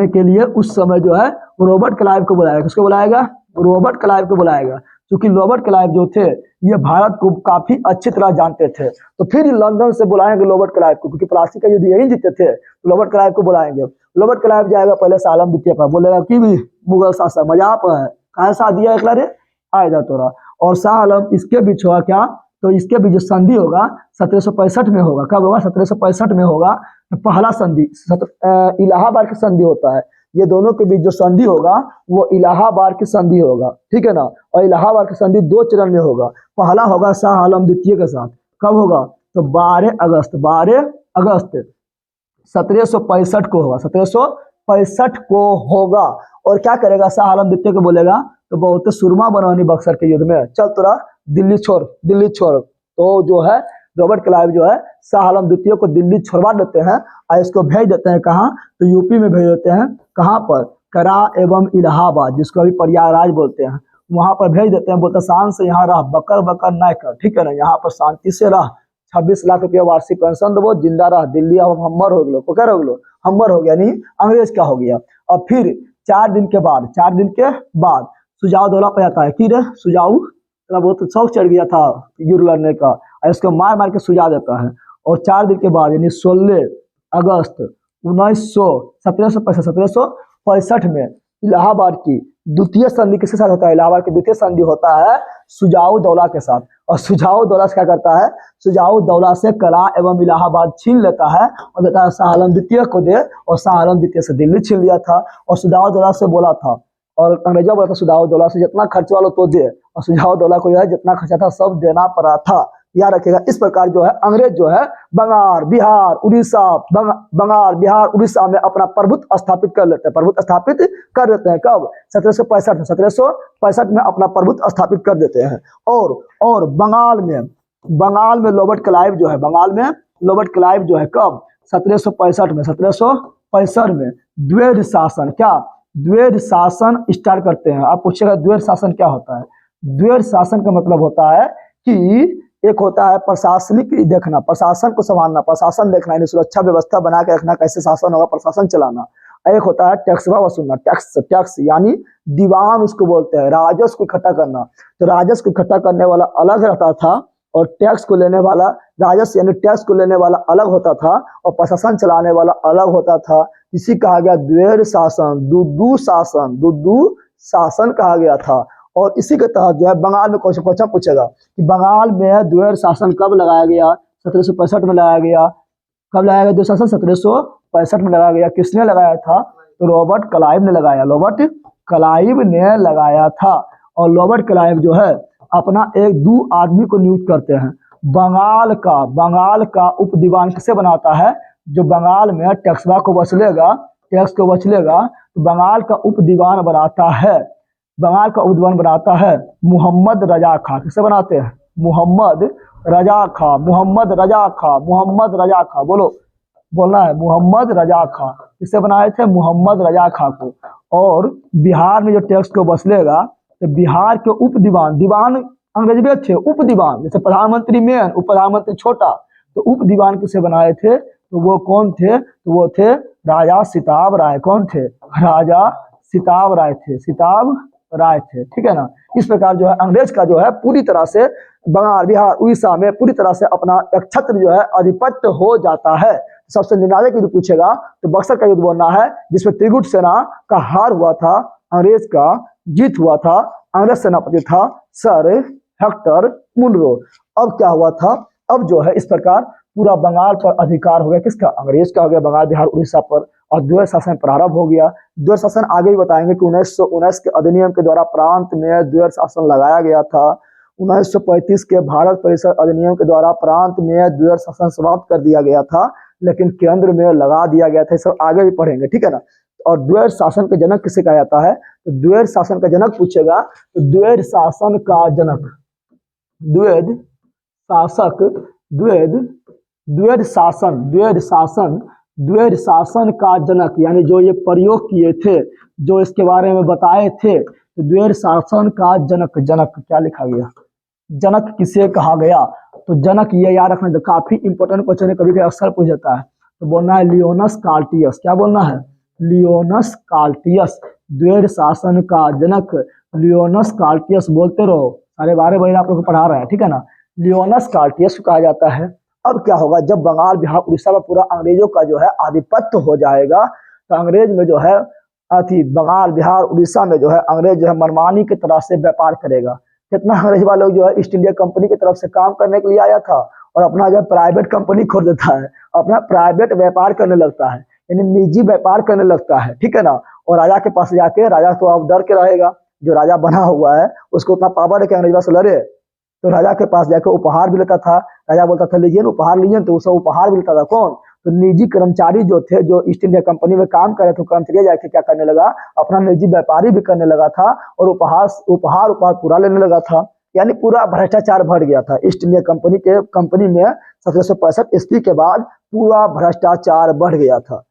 के लिए उस समय जो है रॉबर्ट क्लाइव को बुलाएगा। किसको बुलाएगा? रॉबर्ट क्लाइव को बुलाएगा। क्योंकि रॉबर्ट क्लाइव जो थे ये भारत को काफी अच्छी तरह जानते थे। तो फिर लंदन से बुलाएंगे रॉबर्ट क्लाइव को, क्योंकि प्लासी का युद्ध यही जीते थे, तो रॉबर्ट क्लाइव को बुलाएंगे। रॉबर्ट क्लाइव जाएगा पहले शाह आलम द्वितीय पर, बोलेगा कि भी मुगल शासक मजाक है, कहा साथ दिया एक रे आएगा तोरा। और शाह आलम इसके बीच होगा क्या? तो इसके बीच जो संधि होगा 1765 में होगा। कब होगा? 1765 में होगा। तो पहला संधि इलाहाबाद की संधि होता है। ये दोनों के बीच जो संधि होगा वो इलाहाबाद की संधि होगा। ठीक है ना। और इलाहाबाद की संधि 2 चरण में होगा। पहला होगा शाह आलम द्वितीय के साथ। कब होगा? तो 12 अगस्त 1765 को होगा। 1765 को होगा। और क्या करेगा? शाह आलम द्वितीय को बोलेगा तो बहुत सुरमा बनवानी बक्सर के युद्ध में, चल तोरा दिल्ली छोड़। तो जो है रॉबर्ट क्लाइव जो है शाह आलम द्वितीय को दिल्ली छोड़वा देते हैं और इसको भेज देते हैं कहाँ? तो यूपी में भेज देते हैं। कहाँ पर? करा एवं इलाहाबाद, जिसको अभी प्रयागराज बोलते हैं, वहां पर भेज देते हैं। बोलते शान से यहाँ रह, बकर न कर। ठीक है ना। यहाँ पर शांति से रह, 26 लाख रुपया वार्षिक पेंशन दबो, जिंदा रह, दिल्ली अब हम्मर हो गलो, पकड़ हो गलो, हम्मर हो गया, नहीं अंग्रेज का हो गया। और फिर 4 दिन के बाद शुजाउद्दौला पे आता है कि रे थोड़ा बहुत शौक चढ़ गया था युद्ध लड़ने का, और इसको मार मार के सुझा देता है। और 4 दिन के बाद यानी 16 अगस्त 1765 में इलाहाबाद की द्वितीय संधि किसके साथ होता है? इलाहाबाद की द्वितीय संधि होता है सुजाऊ दौला के साथ। और सुजाऊ दौला से क्या करता है? सुजाऊ दौला से कला एवं इलाहाबाद छीन लेता है और देता है शाह आलम द्वितीय को दे, और शाह आलम द्वितीय से दिल्ली छीन लिया था। और सुजाऊ दौला से बोला था, और अंग्रेजों बोला था सुजाऊ दौला से जितना खर्च वालो तो दे, और सुजाऊ दौला को यह जितना खर्चा था सब देना पड़ा था। याद रखिएगा। इस प्रकार जो है अंग्रेज जो है बंगाल बिहार उड़ीसा बंगाल बिहार उड़ीसा में अपना प्रभुत्व स्थापित कर लेते हैं। प्रभुत्व स्थापित कर देते हैं कब? 1765 में। 1765 में अपना प्रभुत्व स्थापित कर देते हैं। और बंगाल में रॉबर्ट क्लाइव जो है, बंगाल में रॉबर्ट क्लाइव जो है कब? 1765 में द्वैध शासन, क्या द्वैध शासन स्टार्ट करते हैं। आप पूछेगा द्वैध शासन क्या होता है? द्वैध शासन का मतलब होता है कि एक होता है प्रशासनिक देखना, प्रशासन को संभालना, प्रशासन देखना, यानी सुरक्षा व्यवस्था बना के रखना, कैसे शासन होगा, प्रशासन चलाना। एक होता है टैक्स वसूलना, टैक्स यानी दीवान उसको बोलते हैं, राजस्व को इकट्ठा करना। तो राजस्व को इकट्ठा करने वाला अलग रहता था, और टैक्स को लेने वाला, राजस्व यानी टैक्स को लेने वाला अलग होता था, और प्रशासन चलाने वाला अलग होता था। इसी कहा गया द्वैध शासन, दुदू शासन कहा गया था। और इसी के तहत जो है बंगाल में क्वेश्चन पूछेगा कि बंगाल में द्वैध शासन कब लगाया गया? 1765 में लगाया गया। कब लगाया गया द्वैध शासन? 1765 में लगाया गया। किसने लगाया था? तो रॉबर्ट क्लाइव ने लगाया, रॉबर्ट क्लाइव ने लगाया था। और रॉबर्ट क्लाइव जो है अपना एक 2 आदमी को नियुक्त करते हैं। बंगाल का उप दीवान किसे बनाता है? जो बंगाल में टैक्स को वसूलेगा तो बंगाल का उप दीवान बनाता है, मोहम्मद रजा खां। किसे बनाते हैं? मोहम्मद रजा खां। बोलना है मोहम्मद रजा खां। किसे बनाए थे? मोहम्मद रजा खां को। और बिहार में जो टैक्स को वसूलेगा तो बिहार के उप दीवान अंग्रेज भी अच्छे, उप दीवान जैसे प्रधानमंत्री मेन, उप प्रधानमंत्री छोटा, तो उप दीवान किसे बनाए थे? तो वो कौन थे? तो वो थे राजा सिताब राय। कौन थे? राजा सिताब राय थे। ठीक है ना। इस प्रकार जो है अंग्रेज का जो है पूरी तरह से बंगाल बिहार उड़ीसा में पूरी तरह से अपना एक छत्र जो है आधिपत्य हो जाता है। सबसे निर्णायक युद्ध पूछेगा तो बक्सर का युद्ध बोलना है, जिसमें त्रिगुट सेना का हार हुआ था, अंग्रेज का जीत हुआ था। अंग्रेज सेनापति था सर हेक्टर मुनरो। अब क्या हुआ था? अब जो है इस प्रकार पूरा बंगाल पर अधिकार हो गया। किसका? अंग्रेज का हो गया बंगाल बिहार उड़ीसा पर, और द्वैध शासन प्रारंभ हो गया। द्वैध शासन आगे ही बताएंगे कि 1919 के अधिनियम के द्वारा प्रांत में द्वैध शासन लगाया गया था। 1935 के भारत परिषद अधिनियम के द्वारा प्रांत में द्वैध शासन समाप्त कर दिया गया था, लेकिन केंद्र में लगा दिया गया था। सब आगे भी पढ़ेंगे, ठीक है ना। और द्वैध शासन का जनक किसे कहा जाता है? तो द्वैध शासन का जनक पूछेगा तो द्वैध शासन का जनक, द्वैध शासन का जनक यानी जो ये प्रयोग किए थे, जो इसके बारे में बताए थे, तो द्वैध शासन का जनक क्या लिखा गया? जनक किसे कहा गया? तो जनक ये याद रखना, तो काफी इंपॉर्टेंट क्वेश्चन है, कभी कभी अक्सर पूछ जाता है। तो बोलना है लियोनस कार्टियस। क्या बोलना है? लियोनस कार्टियस, द्वैध शासन का जनक लियोनस कार्टियस। बोलते रहो, सारे 12 बजे आप लोग को पढ़ा रहे हैं, ठीक है ना। लियोनस कार्टियस को कहा जाता है। अब क्या होगा? जब बंगाल बिहार उड़ीसा में पूरा अंग्रेजों का जो है आधिपत्य हो जाएगा, तो अंग्रेज में जो है बंगाल बिहार उड़ीसा में जो है अंग्रेज जो है मनमानी की तरह से व्यापार करेगा। कितना अंग्रेज वाला लोग जो है ईस्ट इंडिया कंपनी की तरफ से काम करने के लिए आया था, और अपना जो प्राइवेट कंपनी खोल देता है, अपना प्राइवेट व्यापार करने लगता है, यानी निजी व्यापार करने लगता है, ठीक है ना। और राजा के पास जाके, राजा तो अब डर के रहेगा, जो राजा बना हुआ है उसको उतना पावर है कि अंग्रेज से लड़े, तो राजा के पास जाकर उपहार भी लेता था। राजा बोलता था लीजिए ना उपहार, लीजिए, तो उसे उपहार भी लेता था। कौन? तो निजी कर्मचारी जो थे, जो ईस्ट इंडिया कंपनी में काम कर रहे थे, कर्मचारी जाके क्या करने लगा? अपना निजी व्यापारी भी करने लगा था, और उपहार पूरा लेने लगा था। यानी पूरा भ्रष्टाचार बढ़ गया था ईस्ट इंडिया कंपनी में। 1765 ईस्वी के बाद पूरा भ्रष्टाचार बढ़ गया था।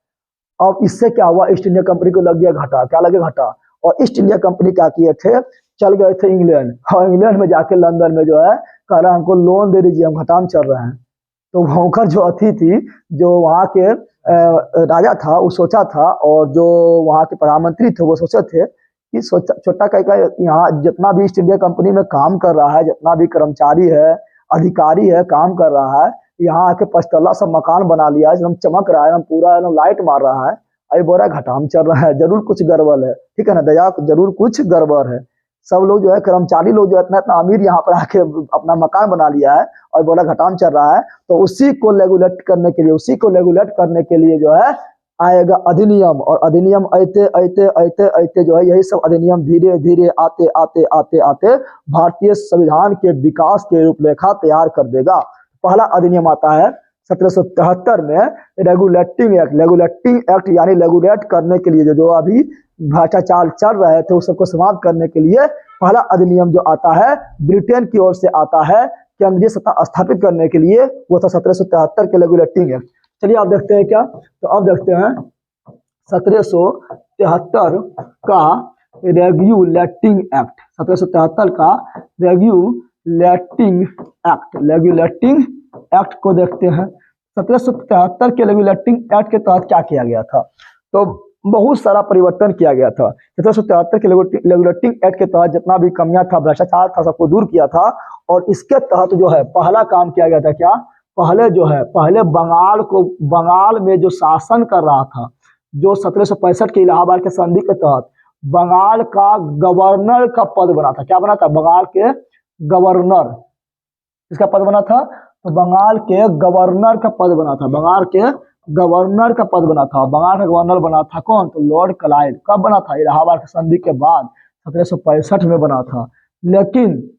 अब इससे क्या हुआ? ईस्ट इंडिया कंपनी को लग गया घाटा। क्या लगे? घाटा। और ईस्ट इंडिया कंपनी क्या किए थे? चल गए थे इंग्लैंड, और इंग्लैंड में जाके लंदन में जो है कह रहा हमको लोन दे दीजिए, हम घाटा में चल रहे हैं। तो वहाँ जो अतिथि, जो वहाँ के राजा था, वो सोचा था, और जो वहाँ के प्रधानमंत्री थे वो सोचे थे कि छोटा का यहाँ जितना भी ईस्ट इंडिया कंपनी में काम कर रहा है, जितना भी कर्मचारी है, अधिकारी है, काम कर रहा है, यहाँ आके पचतला सब मकान बना लिया है, एकदम चमक रहा है, एकदम पूरा एकदम लाइट मार रहा है। अभी बोल रहा है घाटा में चल रहा है, जरूर कुछ गड़बड़ है, ठीक है ना दया, जरूर कुछ गड़बड़ है। सब लोग जो है कर्मचारी लोग जो है इतना इतना अमीर यहाँ पर आके अपना मकान बना लिया है और बोला घाटा में चल रहा है, तो उसी को रेगुलेट करने के लिए, उसी को रेगुलेट करने के लिए जो है आएगा अधिनियम। और अधिनियम ऐते ऐते ऐते ऐते जो है यही सब अधिनियम धीरे धीरे आते आते आते आते भारतीय संविधान के विकास के रूपरेखा तैयार कर देगा। पहला अधिनियम आता है 1773 में रेगुलेटिंग एक्ट। रेगुलेटिंग एक्ट यानी रेगुलेट करने के लिए जो अभी भ्रष्टाचार चल रहे थे उस सबको समाप्त करने के लिए पहला अधिनियम जो आता है ब्रिटेन की ओर से आता है केंद्रीय सत्ता स्थापित करने के लिए, वो था 1773 के रेगुलेटिंग एक्ट। चलिए आप देखते हैं क्या, तो अब देखते हैं 1773 का रेगुलेटिंग एक्ट। 1773 का रेगुलेटिंग एक्ट, रेगुलेटिंग एक्ट को देखते हैं। 1773 के रेगुलेटिंग एक्ट के तहत क्या किया गया था, तो बहुत सारा परिवर्तन किया गया था। 1773 के रेगुलेटिंग एक्ट के तहत जितना भी कमियां था, भ्रष्टाचार था, सबको दूर किया था। और इसके तहत जो है पहला काम किया गया था क्या, पहले बंगाल में जो शासन कर रहा था, जो 1765 के इलाहाबाद के संधि के तहत बंगाल का गवर्नर का पद बना था। क्या बना था, बंगाल के गवर्नर, इसका पद बना था, तो बंगाल के गवर्नर का पद बना था, बंगाल के गवर्नर का पद बना था। बंगाल का गवर्नर बना था कौन, तो लॉर्ड क्लाइव। कब बना था, इलाहाबाद की संधि के बाद 1765 में बना था। लेकिन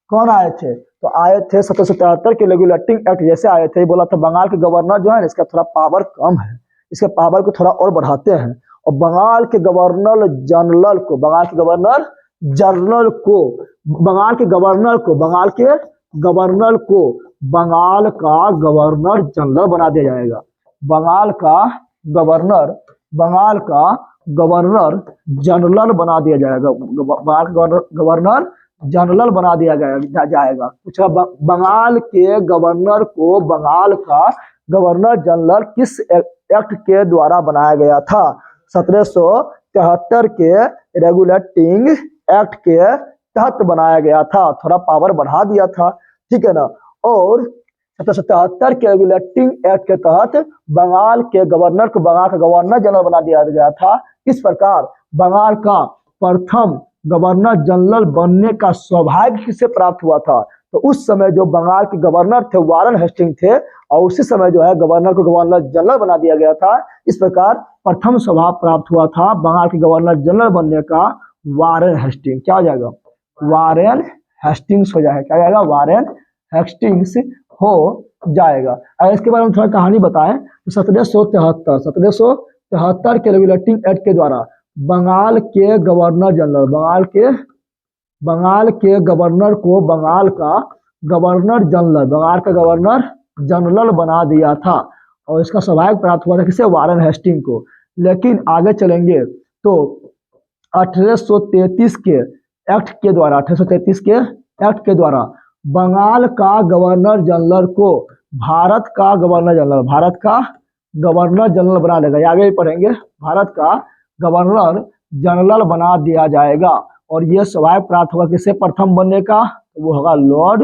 कौन आए थे, तो आए थे 1773 के रेगुलेटिंग एक्ट जैसे आए थे, बोला था बंगाल के गवर्नर जो है इसका थोड़ा पावर कम है, इसके पावर को थोड़ा और बढ़ाते हैं, और बंगाल के गवर्नर जनरल को, बंगाल के गवर्नर जनरल को, बंगाल के गवर्नर को, बंगाल के गवर्नर को बंगाल का गवर्नर जनरल बना दिया जाएगा। बंगाल का गवर्नर जनरल बना दिया जाएगा, बंगाल का गवर्नर जनरल बना दिया जाएगा। पूछा बंगाल के गवर्नर को बंगाल का गवर्नर जनरल किस एक्ट के द्वारा बनाया गया था, 1773 के रेगुलेटिंग एक्ट के तहत बनाया गया था, थोड़ा पावर बढ़ा दिया था, ठीक है ना। और 1773 के रेगुलेटिंग एक्ट के तहत बंगाल के गवर्नर को बंगाल का गवर्नर जनरल बना दिया गया था। इस प्रकार बंगाल का प्रथम गवर्नर जनरल बनने का सौभाग्य किसे प्राप्त हुआ था, तो उस समय जो बंगाल के गवर्नर थे वारेन हेस्टिंग थे, और उसी समय जो है गवर्नर को गवर्नर जनरल बना दिया गया था। इस प्रकार प्रथम सौभाग्य प्राप्त हुआ था बंगाल के गवर्नर जनरल बनने का वारेन हेस्टिंग। क्या हो जाएगा, वारेन हेस्टिंग्स हो जाएगा, क्या हो जाएगा, वारेन हेस्टिंग्स हो जाएगा। अगर इसके बारे में थोड़ा कहानी बताएं तो 1773 के रेगुलेटिंग एक्ट के द्वारा बंगाल के गवर्नर जनरल, बंगाल के गवर्नर को बंगाल का गवर्नर जनरल बना दिया था, और इसका सौभाग्य प्राप्त हुआ था किसे, वारेन हेस्टिंग को। लेकिन आगे चलेंगे तो 1833 के एक्ट के द्वारा, 1833 के एक्ट के द्वारा बंगाल का गवर्नर जनरल को भारत का गवर्नर जनरल बना देगा। आगे भी पढ़ेंगे, भारत का गवर्नर जनरल बना दिया जाएगा। और यह सौभाग्य प्राप्त होगा किसे प्रथम बनने का, तो वो होगा लॉर्ड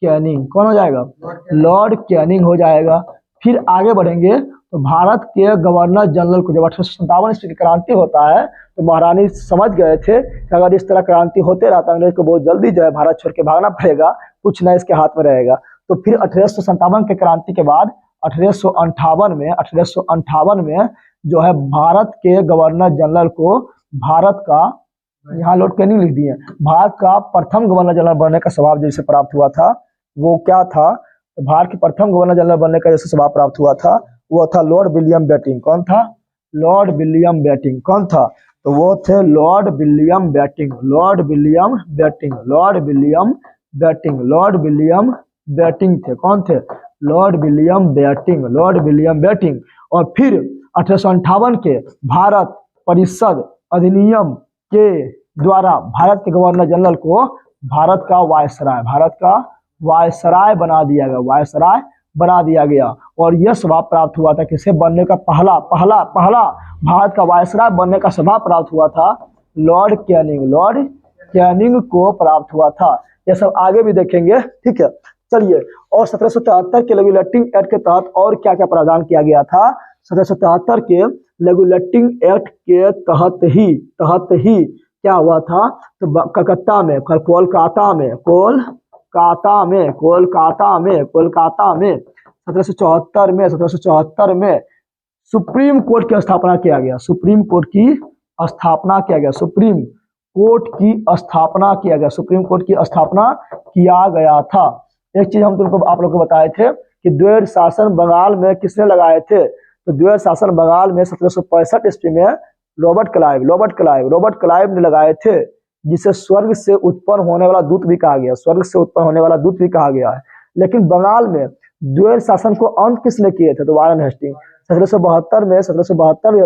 कैनिंग। कौन हो जाएगा, लॉर्ड कैनिंग हो जाएगा। फिर आगे बढ़ेंगे तो भारत के गवर्नर जनरल को जब 1857 ईस्वी की क्रांति होता है तो महारानी समझ गए थे कि अगर इस तरह क्रांति होते रहता अंग्रेज को बहुत जल्दी जो है भारत छोड़ के भागना पड़ेगा, कुछ न इसके हाथ में रहेगा। तो फिर 1857 के क्रांति के बाद 1858 में जो है भारत के गवर्नर जनरल को भारत का, यहाँ लॉर्ड कैनिंग लिख दिए, भारत का प्रथम गवर्नर जनरल बनने का सौभाग्य जिसे प्राप्त हुआ था वो क्या था, तो भारत के प्रथम गवर्नर जनरल बनने का जैसे सौभाग्य प्राप्त हुआ था वो था लॉर्ड विलियम बेटिंग। कौन था, लॉर्ड विलियम बेटिंग। कौन था, तो वो थे Lord William Bentinck, Lord William Bentinck, Lord William Bentinck, Lord William Bentinck थे। कौन थे, Lord William Bentinck, Lord William Bentinck. और फिर 1858 के भारत परिषद अधिनियम के द्वारा भारत के गवर्नर जनरल को भारत का वायसराय बना दिया गया, वायसराय बना दिया गया। और यह स्वभाव प्राप्त हुआ था किसे बनने का, पहला भारत का वायसराय बनने का स्वभाव प्राप्त हुआ था लॉर्ड कैनिंग को प्राप्त हुआ था। ये सब आगे भी देखेंगे, ठीक है। चलिए, और 1773 के रेगुलेटिंग एक्ट के तहत और क्या क्या प्रावधान किया गया था। 1773 के रेगुलेटिंग एक्ट के तहत ही क्या हुआ था, तो कलकत्ता में, कोलकाता में 1774 में सुप्रीम कोर्ट की स्थापना किया गया। सुप्रीम कोर्ट की स्थापना किया गया था। एक चीज हम तुमको आप लोग को बताए थे कि द्वैध शासन बंगाल में किसने लगाए थे, तो द्वैध शासन बंगाल में 1765 ईस्वी में रॉबर्ट क्लाइव ने लगाए थे, जिसे स्वर्ग से उत्पन्न होने वाला दूत भी कहा गया है। लेकिन बंगाल में द्वैध शासन को अंत किसने किए थे, तो वारेन हेस्टिंग। 1772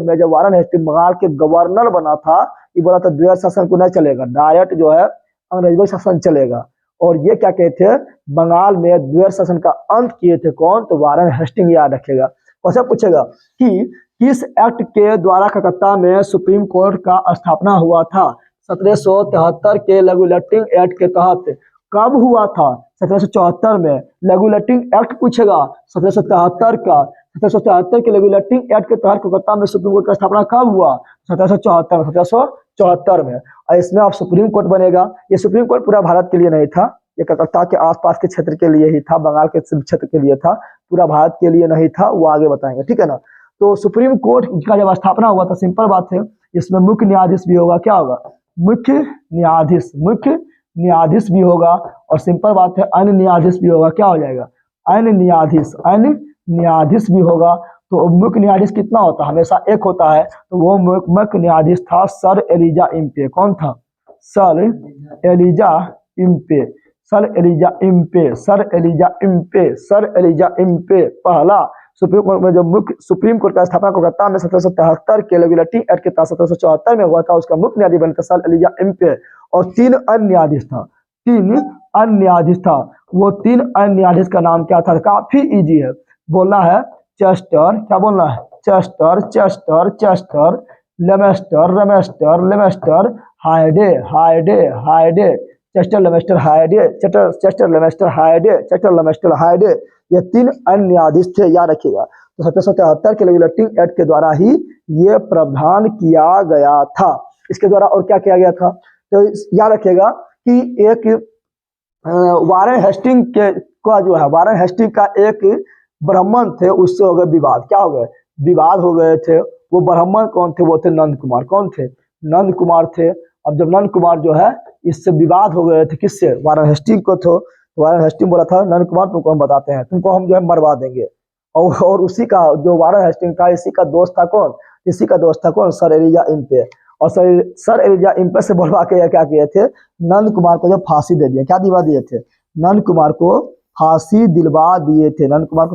में जब वारेन हेस्टिंग बंगाल के गवर्नर बना था, ये बोला था द्वैध शासन को नहीं चलेगा, डायरेक्ट जो है अंग्रेजी शासन चलेगा। और ये क्या कहते थे, बंगाल में द्वैध शासन का अंत किए थे कौन, तो वारेन हेस्टिंग। याद रखेगा। क्वेश्चन पूछेगा कि किस एक्ट के द्वारा कलकत्ता में सुप्रीम कोर्ट का स्थापना हुआ था। 1773 के रेगुलेटिंग एक्ट के तहत। कब हुआ था, 1774 में। रेगुलेटिंग एक्ट पूछेगा 1773 के रेगुलेटिंग एक्ट के तहत कलकत्ता में सुप्रीम कोर्ट का स्थापना कब हुआ, 1774 में। और इसमें अब सुप्रीम कोर्ट बनेगा। ये सुप्रीम कोर्ट पूरा भारत के लिए नहीं था, ये कलकत्ता के आसपास के क्षेत्र के लिए ही था, बंगाल के क्षेत्र के लिए था, पूरा भारत के लिए नहीं था, वो आगे बताएंगे, ठीक है ना। तो सुप्रीम कोर्ट का जब स्थापना हुआ था, सिंपल बात है, इसमें मुख्य न्यायाधीश भी होगा। क्या होगा, मुख्य न्यायाधीश भी होगा। और सिंपल बात है, अन्य न्यायाधीश भी होगा। क्या हो जाएगा, अन्य न्यायाधीश भी होगा। तो मुख्य न्यायाधीश कितना होता है, हमेशा एक होता है। तो वो मुख्य न्यायाधीश था सर एलिजा इम्पे। कौन था, सर एलिजा इम्पे पहला सुप्रीम कोर्ट में। जो मुख्य सुप्रीम कोर्ट का स्थापना कोलकाता में 1773 के रेगुलेटिंग एक्ट के तहत 1774 में हुआ था, उसका मुख्य न्यायाधीश बना था सर एलिजा इम्पे। और 3 अन्य न्यायाधीश था। वो 3 अन्य न्यायाधीश का नाम क्या था, काफी इजी है, बोलना है चेस्टर। क्या बोलना है, चेस्टर, लेमेस्टर, हाइडे। ये 3 अन्य न्यायाधीश थे, याद रखिएगा। तो 1773 के रेगुलेटिंग एक्ट के द्वारा ही ये प्रावधान किया गया था। इसके द्वारा और क्या किया गया था, तो याद रखिएगा कि एक वारेन हेस्टिंग का जो है, वारेन हेस्टिंग का एक ब्राह्मण थे, उससे हो गए विवाद। क्या हो गए, विवाद हो गए थे। वो ब्राह्मण कौन थे, वो थे नंद कुमार। कौन थे, नंद कुमार थे। अब जब नंद कुमार जो है, इससे विवाद हो गए थे, किससे, वारेन हेस्टिंग को। तो वारेन हेस्टिंग बोला था नंद कुमार तुमको हम बताते हैं, तुमको हम जो है मरवा देंगे। और उसी का जो वारेन हेस्टिंग था, इसी का दोस्त था कौन, सर एलिजा इम्पे। और सर एलिजा इम्पे से बोलवा के क्या किए थे, नंद कुमार को जो फांसी दे दिया। क्या दिलवा दिए थे, नंद कुमार को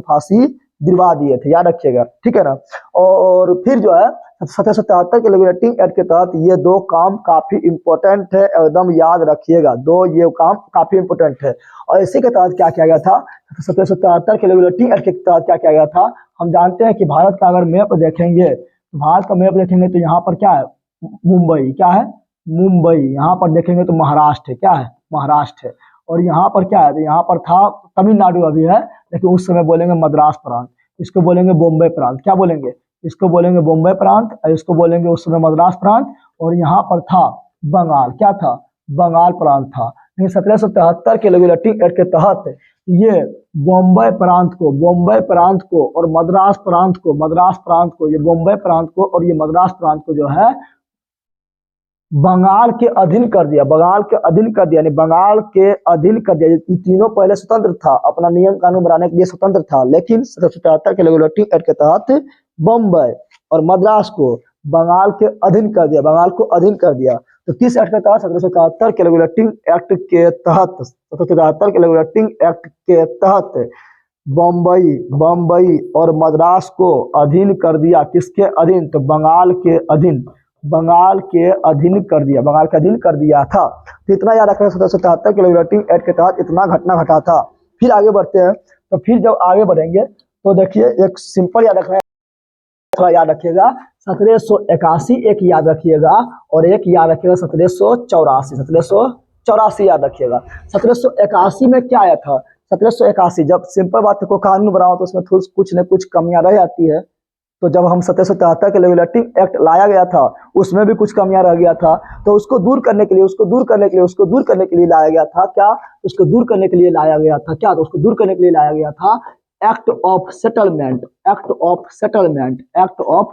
फांसी दिलवा दिए थे, याद रखिएगा, ठीक है ना। और फिर जो है 1773 के रेगुलेटिंग एक्ट के तहत ये 2 काम काफी इंपॉर्टेंट है, एकदम याद रखिएगा, 2 ये काम काफी इंपॉर्टेंट है। और इसी के तहत क्या किया गया था, 1773 के रेगुलेटिंग एक्ट के तहत क्या किया गया था। हम जानते हैं कि भारत का अगर मैप देखेंगे, तो यहाँ पर क्या है, मुंबई। क्या है, मुंबई। यहाँ पर देखेंगे तो महाराष्ट्र है। क्या है, महाराष्ट्र है। और यहाँ पर क्या है, तो यहाँ पर था तमिलनाडु अभी है, लेकिन उस समय बोलेंगे मद्रास प्रांत, इसको बोलेंगे बॉम्बे प्रांत। क्या बोलेंगे, इसको बोलेंगे बॉम्बे प्रांत, और इसको बोलेंगे उस समय मद्रास प्रांत। और यहाँ पर था बंगाल। क्या था, बंगाल प्रांत था। लेकिन 1773 के रेगुलेटिंग एक्ट के तहत ये बॉम्बे प्रांत को और मद्रास प्रांत को, ये बॉम्बे प्रांत को और ये मद्रास प्रांत को जो है बंगाल के अधीन कर दिया, यानी बंगाल के अधीन कर दिया। ये तीनों पहले स्वतंत्र था, अपना नियम कानून बनाने के लिए स्वतंत्र था, लेकिन 1773 के रेगुलेटिंग एक्ट के तहत बम्बई और मद्रास को बंगाल के अधीन कर दिया, तो किस एक्ट के तहत, 1773 के रेगुलेटिंग एक्ट के तहत बम्बई और मद्रास को अधीन कर दिया। किसके अधीन, तो बंगाल के अधीन कर दिया था। तो इतना याद रखना, 1773 के रेगुलेटिंग एक्ट के तहत इतना घटना घटा था। फिर आगे बढ़ते हैं। तो फिर जब आगे बढ़ेंगे तो देखिए, एक सिंपल याद रखना, थोड़ा याद रखिएगा। 1781 एक याद रखिएगा, और एक याद रखिएगा 1784, 1784 याद रखिएगा। 1781 में क्या आया था? 1781 जब सिंपल बात को कानून बनाओ तो उसमें कुछ न कुछ कमियां रह जाती है। तो जब हम 1773 के रेगुलेटिंग एक्ट लाया गया था, उसमें भी कुछ कमियां रह गया था। तो उसको दूर करने के लिए लाया गया था क्या? उसको दूर करने के लिए लाया गया था क्या? तो उसको दूर करने के लिए लाया गया था act of settlement, act of settlement, act of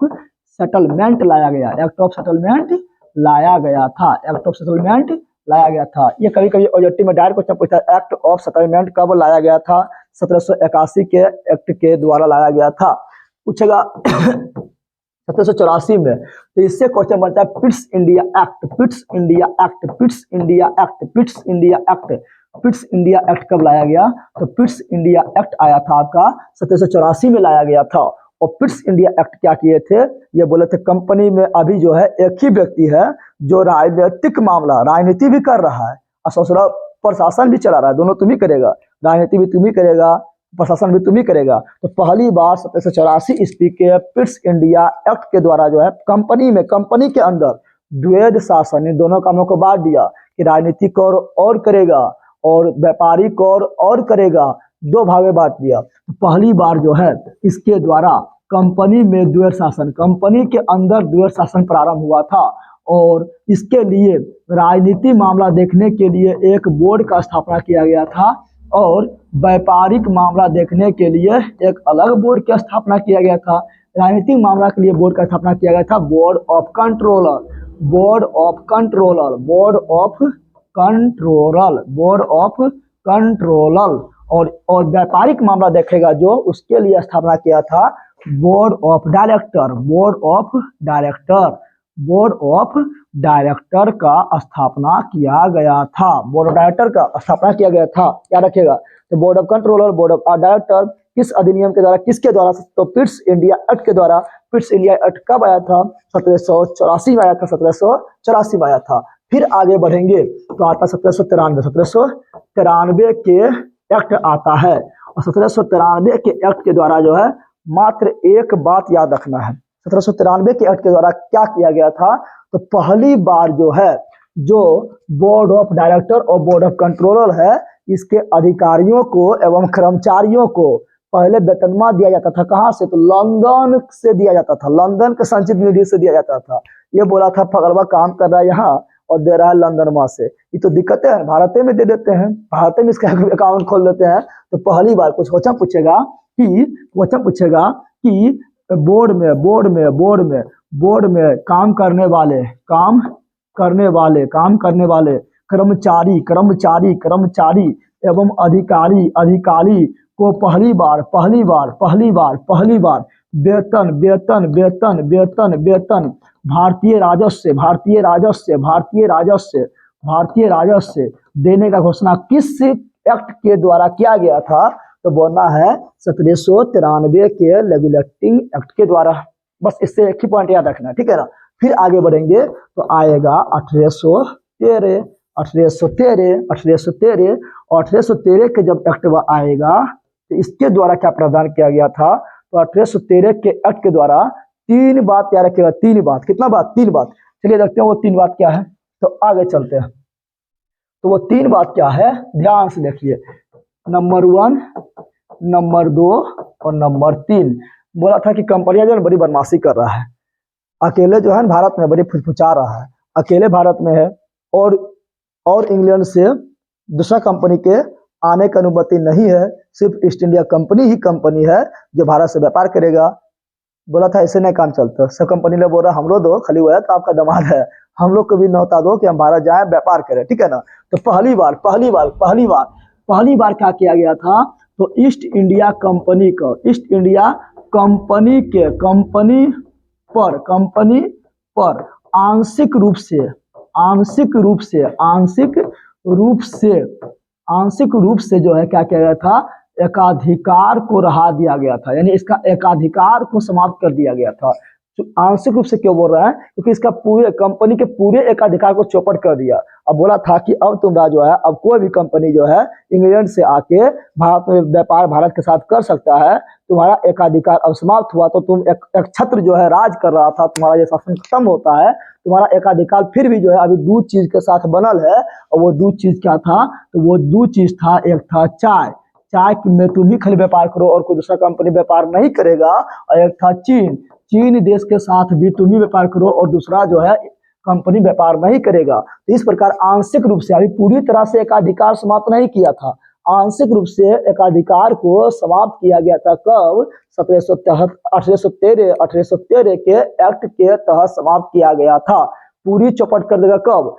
settlement लाया गया, एक्ट ऑफ सेटलमेंट लाया गया था, एक्ट ऑफ सेटलमेंट लाया गया था। ये कभी कभी ऑब्जेक्टिव में डायरेक्ट क्वेश्चन पूछता है, एक्ट ऑफ सेटलमेंट कब लाया गया था? 1781 के एक्ट के द्वारा लाया गया था, पूछेगा 1784 में। तो इससे क्वेश्चन बनता है Pitt's India act, Pitt's India act, Pitt's India act, Pitt's India act, Pitt's India act कब लाया गया? तो पिट्स इंडिया एक्ट आया था आपका 1784 में लाया गया था। और पिट्स इंडिया एक्ट क्या किए थे? ये बोले थे कंपनी में अभी जो है एक ही व्यक्ति है जो राजनीतिक मामला, राजनीति भी कर रहा है और दूसरा प्रशासन भी चला रहा है, दोनों तुम ही करेगा, राजनीति भी तुम ही करेगा, प्रशासन भी तुम ही करेगा। तो पहली बार 1784 ईस्वी के पिट्स इंडिया एक्ट के द्वारा जो है कंपनी में, कंपनी के अंदर द्वैध शासन, इन दोनों कामों को बांट दिया कि राजनीतिक और करेगा और व्यापारिक और करेगा, दो भाग में बांट दिया। तो पहली बार जो है इसके द्वारा कंपनी में द्वैध शासन, कंपनी के अंदर द्वैध शासन प्रारंभ हुआ था। और इसके लिए राजनीति मामला देखने के लिए एक बोर्ड का स्थापना किया गया था और व्यापारिक मामला देखने के लिए एक अलग बोर्ड की स्थापना किया गया था। राजनीतिक मामला के लिए बोर्ड का स्थापना किया गया था board of controller, board of controller, board of controller, board of controller. और व्यापारिक मामला देखेगा जो, उसके लिए स्थापना किया था board of director, board of director, board of director का स्थापना किया गया था, बोर्ड ऑफ डायरेक्टर का स्थापना किया गया था, याद रखिएगा। तो board of controller, board of director किस अधिनियम के द्वारा, किसके द्वारा? तो पिट्स इंडिया एक्ट के द्वारा। पिट्स इंडिया एक्ट कब आया था? 1784 में आया था, 1784 में आया था। फिर आगे बढ़ेंगे तो आता 1793, 1793 के एक्ट आता है। और 1793 के एक्ट के द्वारा जो है मात्र एक बात याद रखना है, 1793 के एक्ट के द्वारा क्या किया गया था? तो पहली बार जो है जो बोर्ड ऑफ डायरेक्टर और बोर्ड ऑफ कंट्रोलर है, इसके अधिकारियों को एवं कर्मचारियों को पहले वेतनमान दिया जाता था। कहाँ से? तो लंदन से दिया जाता था, लंदन के संचित निधि से दिया जाता था। ये बोला था फगड़वा काम कर रहा है यहाँ और दे रहा है लंदन माँ से, ये तो दिक्कतें हैं, भारत में दे देते हैं, भारत में इसका अकाउंट खोल देते हैं। तो पहली बार कुछ क्वेश्चन पूछेगा कि बोर्ड में काम करने वाले कर्मचारी एवं अधिकारी को पहली बार वेतन भारतीय राजस्व देने का घोषणा किस एक्ट के द्वारा किया गया था? तो बोलना है 1793 के रेगुलेटिंग एक्ट के द्वारा। बस इससे एक ही पॉइंट याद रखना है, ठीक है ना। फिर आगे बढ़ेंगे तो आएगा 1813 और 1813 के जब एक्ट आएगा तो इसके द्वारा क्या प्रावधान किया गया था? तो 1813 के एक्ट के द्वारा तीन बात याद रखिएगा, तीन बात, कितना बात? तीन बात। चलिए देखते हैं वो तीन बात क्या है, तो आगे चलते हैं। तो वो तीन बात क्या है, ध्यान से देखिए। नंबर 1, नंबर 2 और नंबर 3। बोला था कि कंपनियां जो है बड़ी बदमाशी कर रहा है, अकेले जो है भारत में बड़ी फुसफुसा रहा है, अकेले भारत में है और इंग्लैंड से दूसरा कंपनी के आने की अनुमति नहीं है, सिर्फ ईस्ट इंडिया कंपनी ही कंपनी है जो भारत से व्यापार करेगा। बोला था ऐसे नहीं काम चलता, सब कंपनी ने बोला हम लोग दो, खाली हुआ है तो आपका दामाद है, हम लोग को भी न्योता दो कि हम भारत जाए व्यापार करें, ठीक है ना। तो पहली बार क्या किया गया था? तो ईस्ट इंडिया कंपनी पर आंशिक रूप से जो है क्या किया गया था? एकाधिकार को रहा दिया गया था, यानी इसका एकाधिकार को समाप्त कर दिया गया था। आंशिक रूप से क्यों बोल रहे हैं? क्योंकि इसका पूरे कंपनी के पूरे एकाधिकार को चौपट कर दिया। अब बोला था कि अब तुम्हारा जो है, अब कोई भी कंपनी जो है इंग्लैंड से आके भारत में व्यापार भारत के साथ कर सकता है। तुम्हारा एकाधिकार अब समाप्त हुआ, तो तुम एक छत्र जो है राज कर रहा था, तुम्हारा ये शासन खत्म होता है। तुम्हारा एकाधिकार फिर भी जो है अभी दो चीज के साथ बनल है, और वो दो चीज क्या था? तो वो दो चीज था, एक था चाय, चाय में तुम ही खाली व्यापार करो और कोई दूसरा कंपनी व्यापार नहीं करेगा। और एक था चीन, चीन देश के साथ भी तुम ही व्यापार करो और दूसरा जो है कंपनी व्यापार नहीं करेगा। तो इस प्रकार आंशिक रूप से, अभी पूरी तरह से एकाधिकार समाप्त नहीं किया था, आंशिक रूप से एकाधिकार को समाप्त किया गया था। कब? 1813 के एक्ट के तहत समाप्त किया गया था। पूरी चौपट कर देगा कब?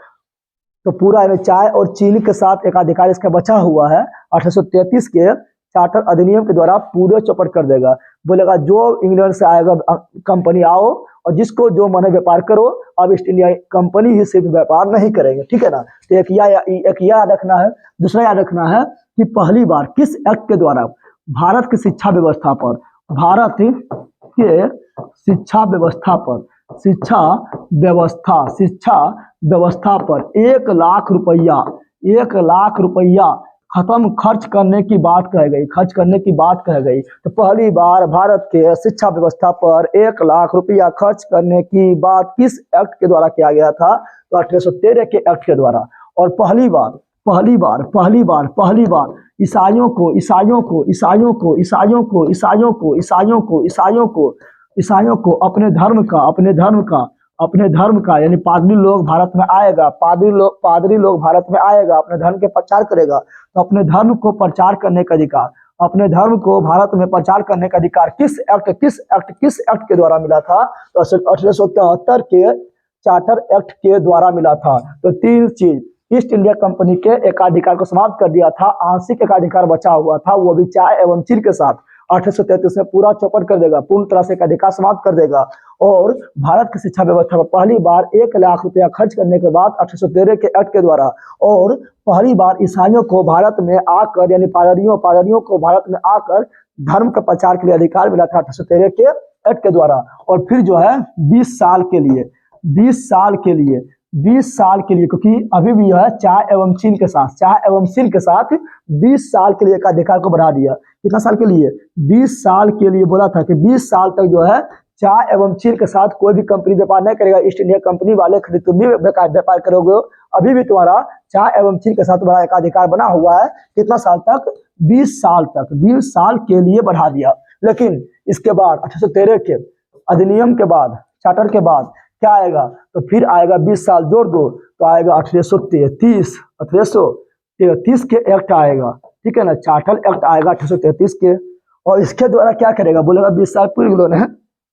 तो पूरा चाय और चीनी के साथ एकाधिकार इसका बचा हुआ है। 1833 के चार्टर अधिनियम के द्वारा पूरे चौपट कर देगा। बोलेगा जो इंग्लैंड से आएगा कंपनी आओ और जिसको जो मन व्यापार करो। अब ईस्ट इंडिया कंपनी ही सिर्फ व्यापार नहीं करेंगे, ठीक है ना? तो एक याद रखना है। दूसरा याद रखना है कि पहली बार किस एक्ट के द्वारा भारत की शिक्षा व्यवस्था पर, भारत के शिक्षा व्यवस्था पर 1 लाख रुपया खर्च करने की बात कह गई। तो पहली बार भारत के शिक्षा व्यवस्था पर 1 लाख रुपया खर्च करने की बात किस एक्ट के द्वारा किया गया था? तो 1813 के एक्ट के द्वारा। और पहली बार ईसाइयों को अपने धर्म का यानी पादरी लोग भारत में आएगा, पादरी लोग भारत में आएगा, अपने धर्म के प्रचार करेगा। तो अपने धर्म को प्रचार करने का अधिकार, अपने धर्म को भारत में प्रचार करने का अधिकार किस एक्ट के द्वारा मिला था? तो 1873 के चार्टर एक्ट के द्वारा मिला था। तो तीन चीज, ईस्ट इंडिया कंपनी के एकाधिकार को समाप्त कर दिया था, आंशिक एकाधिकार बचा हुआ था, वो भी चाय एवं चीन के साथ 1833 में पूरा चौपट कर देगा, पूर्ण तरह से एकाधिकार समाप्त कर देगा। और भारत की शिक्षा व्यवस्था पर पहली बार 1 लाख रुपया खर्च करने के बाद 1813 के एक्ट के द्वारा, और पहली बार ईसाइयों को भारत में आकर यानी पादरियों को भारत में आकर धर्म का प्रचार के लिए अधिकार मिला था 1813 के एक्ट के द्वारा। और फिर जो है 20 साल के लिए, क्योंकि अभी भी यह चाय एवं चीन के साथ 20 साल के लिए एकाधिकार को बढ़ा दिया। कितना साल के लिए? 20 साल के लिए बोला था कि 20 साल तक जो है चाय एवं चीन के साथ कोई भी कंपनी व्यापार नहीं करेगा। ईस्ट इंडिया कंपनी वाले खाली तुम भी व्यापार करोगे। अभी भी तुम्हारा चाय एवं चीन के साथ बड़ा एकाधिकार बना हुआ है। कितना साल तक? 20 साल के लिए बढ़ा दिया। लेकिन इसके बाद 1813 के अधिनियम के बाद, चार्टर के बाद क्या आएगा? तो फिर आएगा 20 साल जोड़ दो तो आएगा 1833 के एक्ट आएगा, ठीक है ना? चार्टर एक्ट आएगा 1833 के। और इसके द्वारा क्या करेगा? बोलेगा 20 साल पूरे लोग हैं,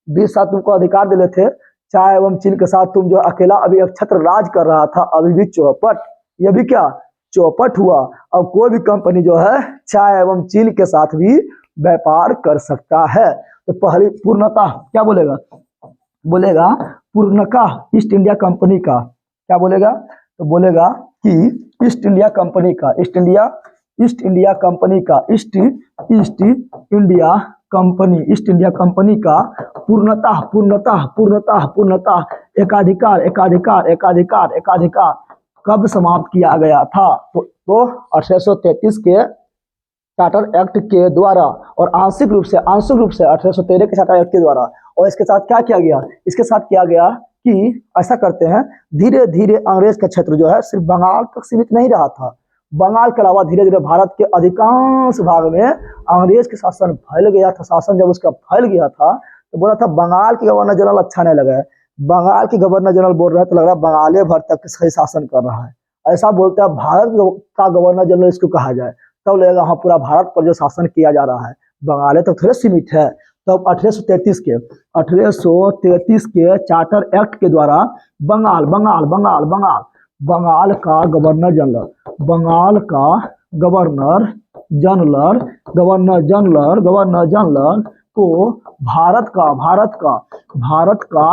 20 साल तुमको अधिकार दे थे चाय एवं चीन के साथ, तुम जो अकेला अभी एक छत्र राज कर रहा था, अभी भी चौपट, ये भी क्या चौपट हुआ। अब कोई भी कंपनी जो है चाय एवं चीन के साथ भी व्यापार कर सकता है। तो पहली पूर्णतः क्या बोलेगा? पूर्णतः ईस्ट इंडिया कंपनी का क्या बोलेगा? तो बोलेगा कि ईस्ट इंडिया कंपनी का पूर्णतः एकाधिकार कब समाप्त किया गया था? तो 1833 के चार्टर एक्ट के द्वारा, और आंशिक रूप से 1813 के चार्टर एक्ट के द्वारा। और इसके साथ क्या किया गया? इसके साथ किया गया कि ऐसा करते हैं, धीरे धीरे अंग्रेज का क्षेत्र जो है सिर्फ बंगाल तक सीमित नहीं रहा था। बंगाल के अलावा धीरे धीरे भारत के अधिकांश भाग में अंग्रेज के शासन फैल गया था। शासन जब उसका फैल गया था तो बोला था बंगाल के गवर्नर जनरल अच्छा नहीं लगा है। बंगाल के गवर्नर जनरल बोल रहे हैं तो लग रहा है बंगाली भर तक सही शासन कर रहा है, ऐसा बोलते हैं। भारत का गवर्नर जनरल इसको कहा जाए तब लगेगा हाँ पूरा भारत पर जो शासन किया जा रहा है, बंगाल तो थोड़े सीमित है। तब 1833 के चार्टर एक्ट के द्वारा बंगाल का गवर्नर जनरल को भारत का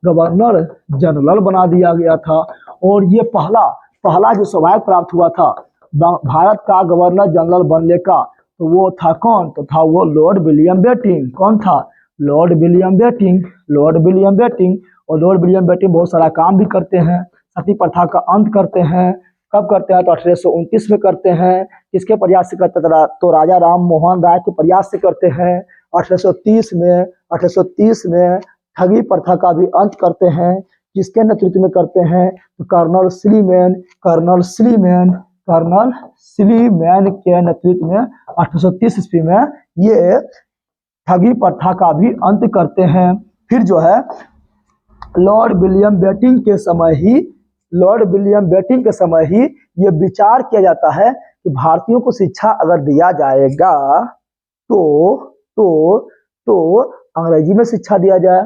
गवर्नर जनरल बना दिया गया था। और ये पहला जो सौभाग्य प्राप्त हुआ था भारत का गवर्नर जनरल बनने का, तो वो था कौन? तो था वो लॉर्ड विलियम बेटिंग। कौन था? Lord William Bentinck, Lord William Bentinck. और लॉर्ड विलियम बेटिंग बहुत सारा काम भी करते हैं, सती प्रथा का अंत करते हैं। कब करते हैं? तो 1829 में करते हैं। किसके प्रयास से करते हैं? तो राजा राम मोहन राय के प्रयास से करते हैं। 1830 में 1830 में ठगी प्रथा का भी अंत करते हैं। किसके नेतृत्व में करते हैं? तो Colonel Sleeman, Colonel Sleeman, Colonel Sleeman के नेतृत्व में 1830 ईस्वी में ये ठगी प्रथा का भी अंत करते हैं। फिर जो है लॉर्ड विलियम बेटिंग के समय ही, लॉर्ड विलियम बेटिंग के समय ही ये विचार किया जाता है कि भारतीयों को शिक्षा अगर दिया जाएगा तो तो तो अंग्रेजी में शिक्षा दिया जाए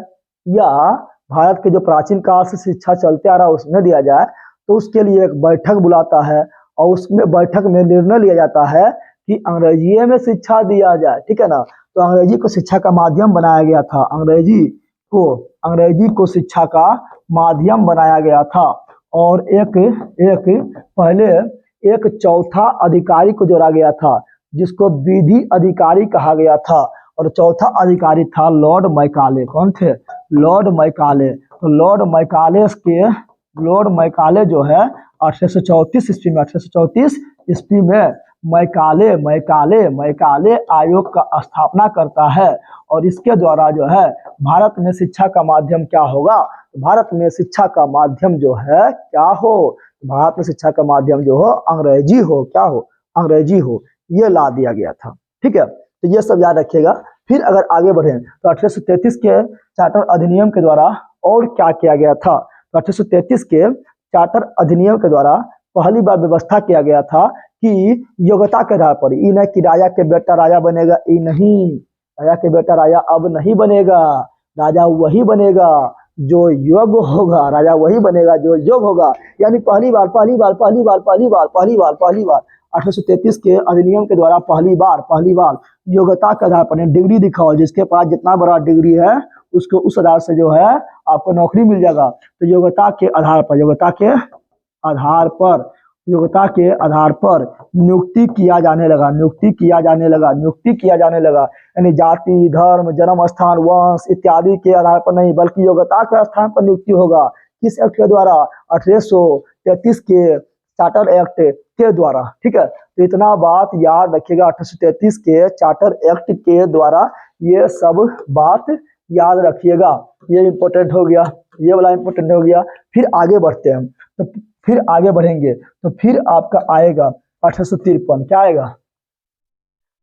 या भारत के जो प्राचीन काल से शिक्षा चलते आ रहा है उसमें दिया जाए। तो उसके लिए एक बैठक बुलाता है और उसमें बैठक में निर्णय लिया जाता है कि अंग्रेजी में शिक्षा दिया जाए, ठीक है ना। तो अंग्रेजी को शिक्षा का माध्यम बनाया गया था, अंग्रेजी को शिक्षा का माध्यम बनाया गया था। और पहले एक चौथा अधिकारी को जोड़ा गया था जिसको विधि अधिकारी कहा गया था। और चौथा अधिकारी था लॉर्ड मैकाले। कौन थे? Lord Macaulay. तो लॉर्ड मैकाले जो है 1834 ईस्वी में मैकाले आयोग का स्थापना करता है। और इसके द्वारा जो है भारत में शिक्षा का माध्यम क्या होगा? भारत में शिक्षा का माध्यम जो है क्या हो? भारत में शिक्षा का माध्यम जो हो अंग्रेजी हो। क्या हो? अंग्रेजी हो। ये ला दिया गया था, ठीक है। तो ये सब याद रखिएगा। फिर अगर आगे बढ़े तो 1833 के चार्टर अधिनियम के द्वारा और क्या किया गया था? तो 1833 के चार्टर अधिनियम के द्वारा पहली बार व्यवस्था किया गया था कि योग्यता के आधार पर, ये नहीं कि राजा के बेटा राजा बनेगा, ये नहीं, राजा के बेटा राजा अब नहीं बनेगा। राजा वही बनेगा जो योग्य होगा, राजा वही बनेगा जो योग्य होगा। यानी पहली बार 1833 के अधिनियम के द्वारा पहली बार योग्यता के आधार पर डिग्री दिखाओ, जिसके पास जितना बड़ा डिग्री है उसको उस आधार से जो है आपको नौकरी मिल जाएगा। तो योग्यता के आधार पर नियुक्ति किया जाने लगा। यानी जाति, धर्म, जन्म स्थान, वंश इत्यादि के आधार पर नहीं, बल्कि योग्यता के स्थान पर नियुक्ति होगा। किस एक्ट के द्वारा? 1833 के चार्टर एक्ट के द्वारा, ठीक है। तो इतना बात याद रखिएगा, 1833 के चार्टर एक्ट के द्वारा ये सब बात याद रखिएगा। ये इम्पोर्टेंट हो गया, ये वाला इम्पोर्टेंट हो गया। फिर आगे बढ़ते हैं, तो फिर आगे बढ़ेंगे तो फिर आपका आएगा 1853। क्या आएगा?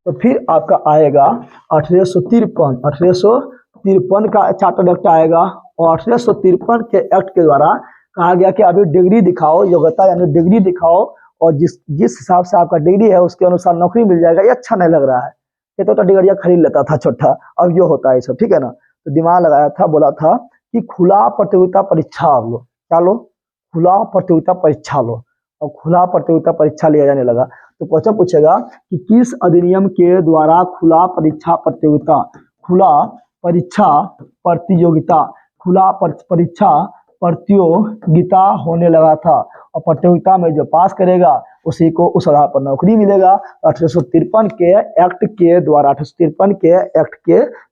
तो फिर आपका आएगा 1853 का चार्टर एक्ट आएगा। और 1853 के एक्ट के द्वारा कहा गया कि अभी डिग्री दिखाओ, योग्यता यानी डिग्री दिखाओ, और जिस हिसाब से आपका डिग्री है उसके अनुसार नौकरी मिल जाएगा। ये अच्छा नहीं लग रहा है, ये तो डिग्रियां खरीद लेता था छोटा, अब ये होता है सब, ठीक है ना। तो दिमाग लगाया था, बोला था कि खुला प्रतियोगिता परीक्षा लो। क्या लो? खुला प्रतियोगिता परीक्षा लो। और खुला प्रतियोगिता परीक्षा लिया जाने लगा। तो क्वेश्चन पूछेगा कि किस अधिनियम के द्वारा खुला परीक्षा प्रतियोगिता होने लगा था। और प्रतियोगिता में जो पास करेगा उसी को उस आधार पर नौकरी मिलेगा। 1853 के एक्ट के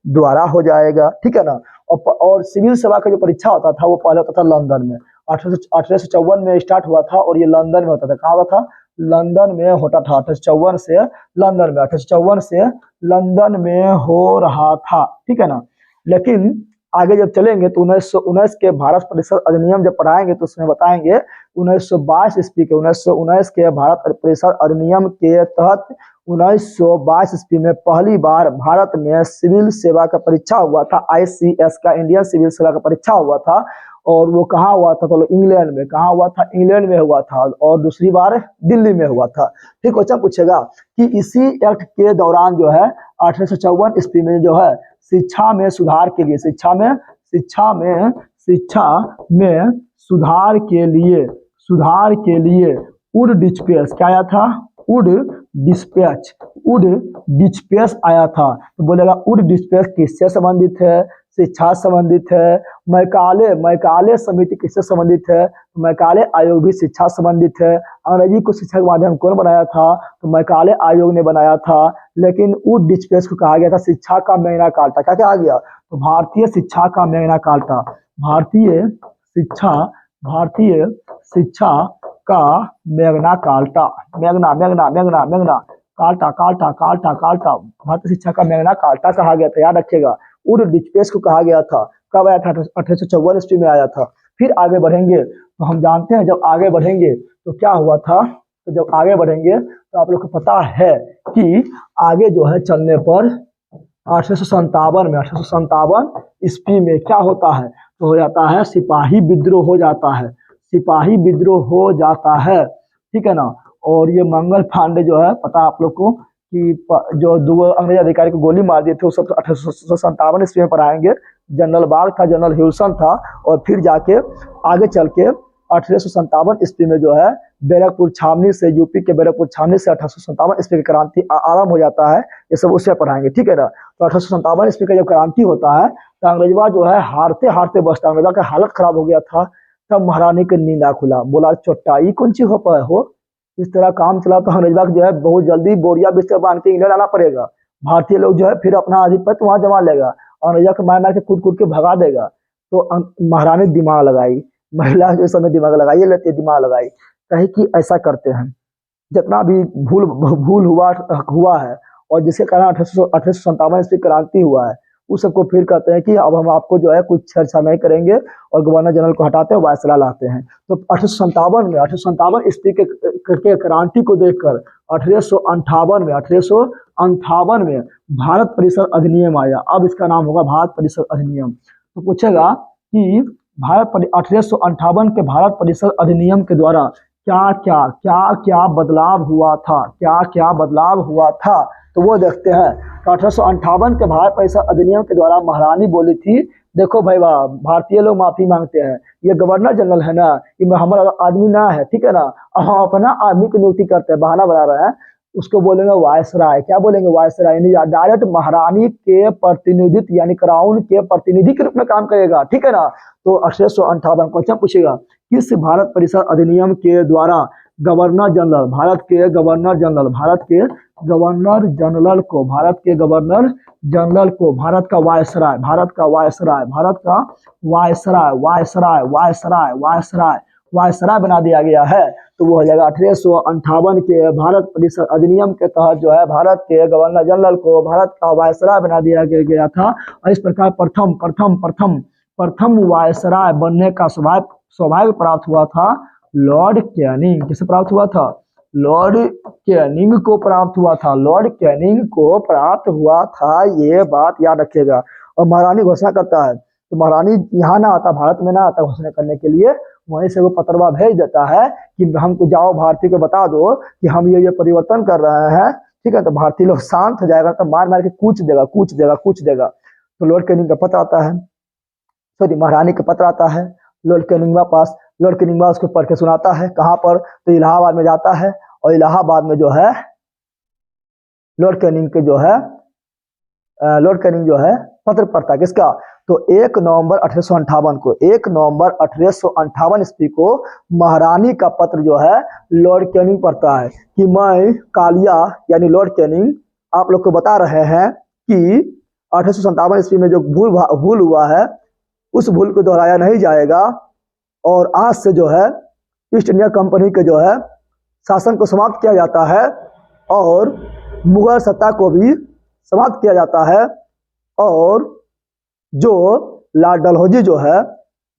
द्वारा हो जाएगा, ठीक है ना। और सिविल सेवा का जो परीक्षा होता था वो पहले होता था लंदन में। 1854 में स्टार्ट हुआ था और ये लंदन में होता था। कहाँ होता था? लंदन में होता था। 1854 से लंदन में हो रहा था, ठीक है ना। लेकिन आगे जब चलेंगे तो 1919 के भारत परिषद अधिनियम जब पढ़ाएंगे तो उसमें बताएंगे 1919 के भारत परिषद अधिनियम के तहत 1922 ईस्वी में पहली बार भारत में सिविल सेवा का परीक्षा हुआ था। ICS का, इंडियन सिविल सेवा का परीक्षा हुआ था। और वो कहाँ हुआ था? तो इंग्लैंड में। कहाँ हुआ था? इंग्लैंड में हुआ था। और दूसरी बार दिल्ली में हुआ था। फिर क्वेश्चन पूछेगा कि इसी एक्ट के दौरान जो है 1854 ईस्वी में जो है शिक्षा में सुधार के लिए वुड डिस्पेस क्या आया था? वुड डिस्पैच, वुड डिस्पैच आया था, तो बोलेगा वुड डिस्पैच किससे संबंधित है? शिक्षा से संबंधित है। मैकाले, मैकाले समिति किससे संबंधित है? तो मैकाले आयोग भी शिक्षा से संबंधित है। अंग्रेजी को शिक्षा के माध्यम कौन बनाया था? तो मैकाले आयोग ने बनाया था। लेकिन वुड डिस्पैच को कहा गया था शिक्षा का मैग्ना कार्टा। क्या क्या आ गया? तो भारतीय शिक्षा का मैग्ना कार्टा, भारतीय शिक्षा, भारतीय शिक्षा का Magna carta, Magna Magna Magna Magna carta carta carta carta, भारतीय शिक्षा का मैग्ना कार्टा कहा गया था, याद रखिएगा। वुड डिस्पैच को कहा गया था, कब आया था? 1854 ईस्वी में आया था। फिर आगे बढ़ेंगे तो हम जानते हैं जब आगे बढ़ेंगे तो क्या हुआ था। तो जब आगे बढ़ेंगे तो आप लोग को पता है कि आगे जो है चलने पर 1857 में, 1857 ईस्वी में क्या होता है? तो हो जाता है सिपाही विद्रोह हो जाता है, सिपाही विद्रोह हो जाता है, ठीक है ना। और ये मंगल पांडे जो है, पता आप लोग को कि जो दो अंग्रेज अधिकारी को गोली मार दिए थे, वो सब 1857 ईस्वी में पढ़ाएंगे। जनरल बाग था, जनरल ह्यूसन था, और फिर जाके आगे चल के 1857 ईस्वी में जो है बैरकपुर छावनी से, यूपी के बैरकपुर छावनी से 1857 ईस्वी की क्रांति आरंभ हो जाता है। ये सब उससे पढ़ाएंगे, ठीक है ना। तो 1857 ईस्वी का जब क्रांति होता है तो अंग्रेजवा जो है हारते हारते बचता, अंग्रेजवा का हालत खराब हो गया था। तब महारानी के नींदा खुला, बोला चोट्टाई कौन सी हो पाए हो, इस तरह काम चला तो अंग्रेजवा जो है बहुत जल्दी बोरिया बिस्तर बांध के इंग्लैंड आना पड़ेगा। भारतीय लोग जो है फिर अपना आधिपत्य वहां जमा लेगा, अंग्रेजवा को मार मार के कूद कूद के भगा देगा। तो महारानी दिमाग लगाई, महिला जो समय दिमाग लगाई लेते, दिमाग लगाई, कहे कि ऐसा करते हैं, जितना भी भूल भूल हुआ है और जिसके कारण 1857 ईस्वी क्रांति हुआ है, उस सबको फिर कहते हैं कि अब हम आपको जो है कुछ छेड़छाड़ नहीं करेंगे, और गवर्नर जनरल को हटाते हैं, वायसराय लाते हैं। तो 1857 ईस्वी के क्रांति को देखकर 1858 में भारत परिषद अधिनियम आया। अब इसका नाम होगा भारत परिषद अधिनियम। तो पूछेगा कि 1858 के भारत परिषद अधिनियम के द्वारा क्या क्या बदलाव हुआ था, क्या क्या बदलाव हुआ था, तो वो देखते हैं। तो 1858 के भारत परिषद अधिनियम के द्वारा महारानी बोली थी, देखो भाई वाह, भारतीय लोग माफी मांगते हैं, ये गवर्नर जनरल है ना, ये हमारा आदमी ना है, ठीक है ना, हम अपना आदमी की नियुक्ति करते हैं, बहाना बना रहे हैं, उसको बोलेंगे वायसराय। क्या बोलेंगे? वायसराय, यानी डायरेक्ट महारानी के प्रतिनिधित्व यानी क्राउन के प्रतिनिधि के रूप में काम करेगा, ठीक है ना। तो 1858 क्वेश्चन पूछेगा, किस भारत परिषद अधिनियम के द्वारा गवर्नर जनरल, भारत के गवर्नर जनरल, भारत के गवर्नर जनरल को, भारत के गवर्नर जनरल को भारत का वायसराय, भारत का वायसराय, भारत का viceroy, viceroy viceroy viceroy viceroy बना दिया गया है। तो वो हो जाएगा 1858 के भारत परिषद अधिनियम के तहत जो है भारत के गवर्नर जनरल को भारत का वायसराय बना दिया गया था। और इस प्रकार प्रथम प्रथम प्रथम प्रथम वायसराय बनने का सौभाग्य प्राप्त हुआ था लॉर्ड कैनिंग। किसे प्राप्त हुआ था? लॉर्ड कैनिंग को प्राप्त हुआ था, लॉर्ड कैनिंग को प्राप्त हुआ था, ये बात याद रखिएगा। और महारानी घोषणा करता है, तो महारानी यहाँ ना आता, भारत में ना आता घोषणा करने के लिए, वहीं से वो पत्रवा भेज देता है कि हमको जाओ भारतीय को बता दो कि हम ये परिवर्तन कर रहे हैं, ठीक है। तो भारतीय लोग शांत हो जाएगा, तो मार मार के कूच देगा कूच देगा कूच देगा। तो लॉर्ड कैनिंग का पत्र आता है, सॉरी महारानी का पत्र आता है लॉर्ड कैनिंगवा पास। लॉर्ड कैनिंगवा उसको पढ़ के सुनाता है, कहाँ पर? तो इलाहाबाद में जाता है, और इलाहाबाद में जो है लॉर्ड कैनिंग के जो है लॉर्ड कैनिंग जो है पत्र पढ़ता है, किसका? तो 1 नवंबर 1858 को, 1 नवंबर 1858 ईस्वी को महारानी का पत्र जो है लॉर्ड कैनिंग पढ़ता है कि मैं कालिया यानी लॉर्ड कैनिंग आप लोग को बता रहे हैं कि 1857 ईस्वी में जो भूल हुआ है उस भूल को दोहराया नहीं जाएगा, और आज से जो है ईस्ट इंडिया कंपनी के जो है शासन को समाप्त किया जाता है, और मुगल सत्ता को भी समाप्त किया जाता है। और जो लॉर्ड डलहौजी जो है,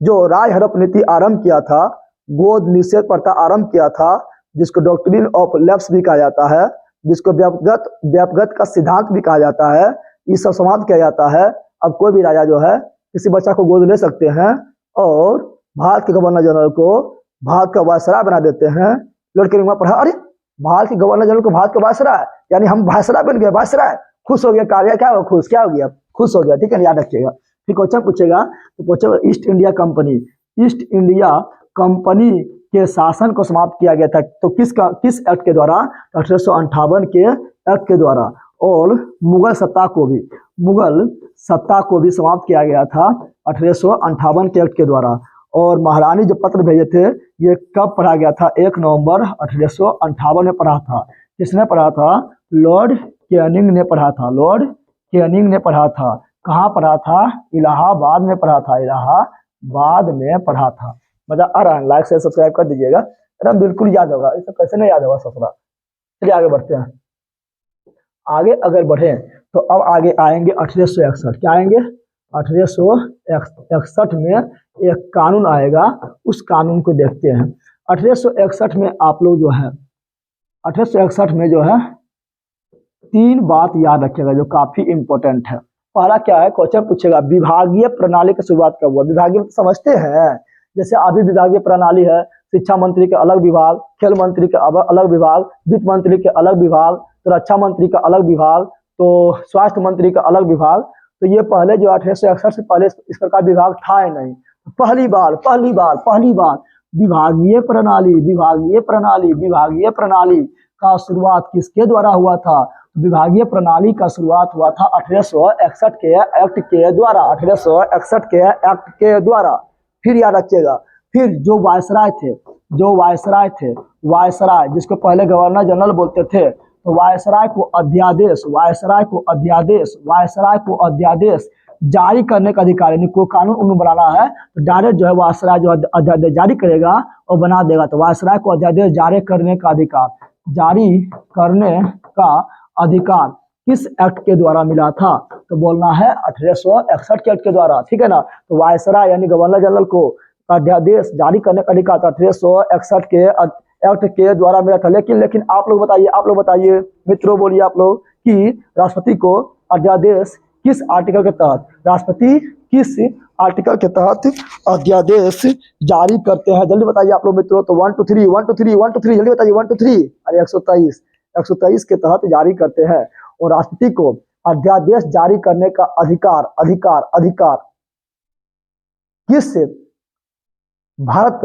जो राय हड़प नीति आरंभ किया था, गोद निषेध प्रथा आरंभ किया था, जिसको डॉक्ट्रिन ऑफ लैप्स भी कहा जाता है, जिसको व्यापगत का सिद्धांत भी कहा जाता है, ये सब समाप्त किया जाता है। अब कोई भी राजा जो है किसी बच्चा को गोद ले सकते हैं, और भारत के गवर्नर जनरल को भारत का वायसराय बना देते हैं। लॉर्ड कैनिंग पढ़ा, अरे भारत के गवर्नर जनरल को भारत का वायसराय, यानी हम वायसराय बन गए, वायसराय। खुश हो गया कार्य, क्या हो खुश, क्या हो गया? खुश हो गया, ठीक है, याद रखिएगा। फिर क्वेश्चन पूछेगा, तो पूछेगा east India company, east India company के शासन को समाप्त किया गया था। तो किस एक्ट के द्वारा? 1858 के एक्ट के द्वारा। और मुगल सत्ता को भी समाप्त किया गया था 1858 के एक्ट के द्वारा। और महारानी जो पत्र भेजे थे ये कब पढ़ा गया था? 1 नवंबर 1858 में पढ़ा था। किसने पढ़ा था? लॉर्ड कैनिंग ने पढ़ा था। लॉर्ड कैनिंग ने पढ़ा था। कहाँ पढ़ा था? इलाहाबाद में पढ़ा था। इलाहाबाद में पढ़ा था। मजा आ रहा है? लाइक से सब्सक्राइब कर दीजिएगा। एकदम बिल्कुल याद होगा। इसे कैसे नहीं याद होगा ससुरा। चलिए आगे बढ़ते हैं। आगे अगर बढ़े तो अब आगे आएंगे 1861। क्या आएंगे? 1861 में एक कानून आएगा, उस कानून को देखते हैं। 1861 में आप लोग जो है 1861 में जो है 3 बात याद रखिएगा जो काफी इंपॉर्टेंट है। पहला क्या है? क्वेश्चन पूछेगा विभागीय प्रणाली की शुरुआत कब हुआ? विभागीय समझते हैं? जैसे अभी विभागीय प्रणाली है, शिक्षा मंत्री के अलग विभाग, खेल मंत्री के अलग विभाग, वित्त मंत्री के अलग विभाग, तो रक्षा मंत्री का अलग विभाग, तो स्वास्थ्य मंत्री का अलग विभाग। तो ये पहले जो 1861 से पहले इस प्रकार विभाग था ही नहीं। पहली बार विभागीय प्रणाली का शुरुआत किसके द्वारा हुआ था? विभागीय प्रणाली का शुरुआत हुआ था 1861 के एक्ट के द्वारा। 1861 के एक्ट के द्वारा। फिर याद रखिएगा, फिर जो वायसराय जिसको पहले गवर्नर जनरल बोलते थे, तो वायसराय को अध्यादेश जारी करने का अधिकार, यानी कोई कानून उन्होंने बनाना है तो डायरेक्ट जो है वायसराय जो अध्यादेश जारी करेगा और बना देगा। तो वायसराय को अध्यादेश जारी करने का अधिकार किस एक्ट के द्वारा मिला था? तो बोलना है 1861 के एक्ट के द्वारा। ठीक है ना? तो वायसराय यानी गवर्नर जनरल को अध्यादेश जारी करने का अधिकार 1861 के एक्ट के द्वारा मिला था। लेकिन आप लोग बताइए मित्रों, बोलिए आप लोग कि राष्ट्रपति को अध्यादेश किस आर्टिकल के तहत अध्यादेश जारी करते हैं? जल्दी बताइए आप लोग मित्रों। तो 1 2 3 जल्दी बताइए। 1 2 3 अरे 123 के तहत जारी करते हैं। और राष्ट्रपति को अध्यादेश जारी करने का अधिकार किस भारत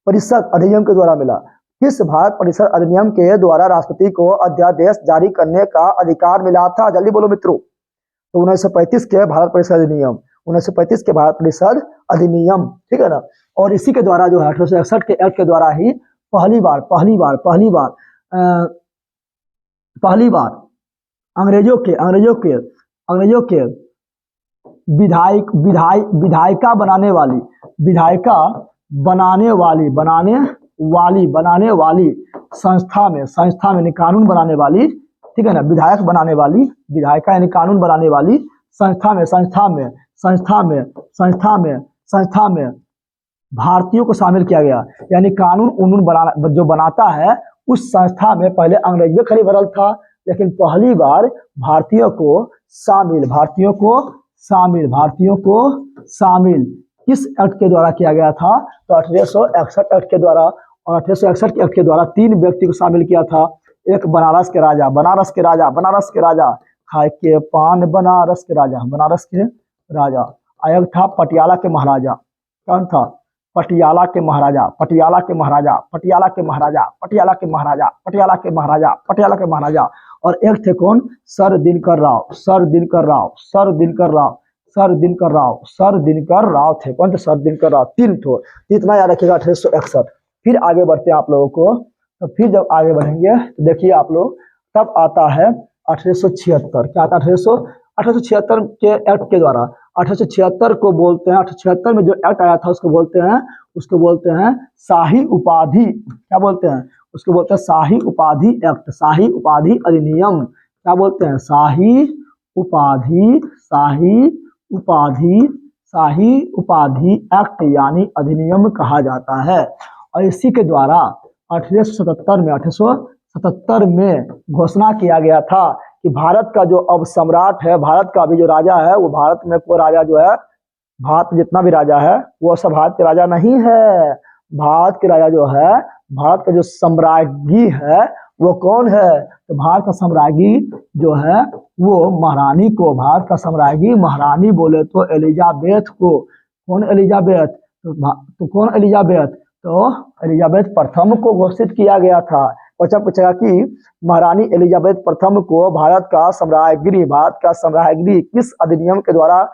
परिषद अधिनियम के द्वारा मिला? किस भारत परिषद अधिनियम के द्वारा राष्ट्रपति को अध्यादेश जारी करने का अधिकार मिला था? जल्दी बोलो मित्रों। तो 1935 के भारत परिषद अधिनियम, 1935 के भारत परिषद अधिनियम। ठीक है ना? और इसी के द्वारा जो है 1861 के एक्ट के द्वारा ही पहली बार अंग्रेजों के विधायिका बनाने वाली संस्था में कानून बनाने वाली, ठीक है ना, विधायिका यानी कानून बनाने वाली संस्था में भारतीयों को शामिल किया गया। यानी कानून जो बनाता है उस संस्था में पहले अंग्रेज भी खाली भरल था, लेकिन पहली बार भारतीयों को शामिल किस एक्ट के द्वारा किया गया था? तो 1861 एक्ट के द्वारा। और 1861 के एक्ट के द्वारा 3 व्यक्ति को शामिल किया था। एक बनारस के राजा खाए के पान बनारस के राजा। एक था पटियाला के महाराजा। कौन था? पटियाला के महाराजा। और एक थे कौन? सर दिनकर राव थे। कौन थे? सर दिनकर राव। 3 ठो। इतना याद रखिएगा 1861। फिर आगे बढ़ते हैं आप लोगों को। तो फिर जब आगे बढ़ेंगे तो देखिए आप लोग, तब आता है 1876। क्या आता है? 1876 के एक्ट के द्वारा। 1876 को बोलते हैं, 1876 में जो एक्ट आया था उसको बोलते हैं शाही उपाधि। क्या बोलते हैं? उसको बोलते हैं शाही उपाधि एक्ट, शाही उपाधि अधिनियम। क्या बोलते हैं? शाही उपाधि एक्ट यानी अधिनियम कहा जाता है। और इसी के द्वारा 1877 में घोषणा किया गया था कि भारत का जो अब सम्राट है, भारत का अभी जो राजा है, वो भारत में कोई राजा जो है, भारत जितना भी राजा है वो सब भारत के राजा नहीं है। भारत के राजा जो है, भारत का जो सम्राज्ञी है वो कौन है? तो भारत का सम्राज्ञी जो है वो महारानी को, भारत का सम्राज्ञी महारानी बोले तो एलिजाबेथ को। कौन एलिजाबेथ? तो कौन एलिजाबेथ? तो एलिजाबेथ प्रथम को घोषित किया गया था। क्वेश्चन पूछेगा कि महारानी एलिजाबेथ प्रथम को भारत का सम्राज्ञी किस अधिनियम के द्वारा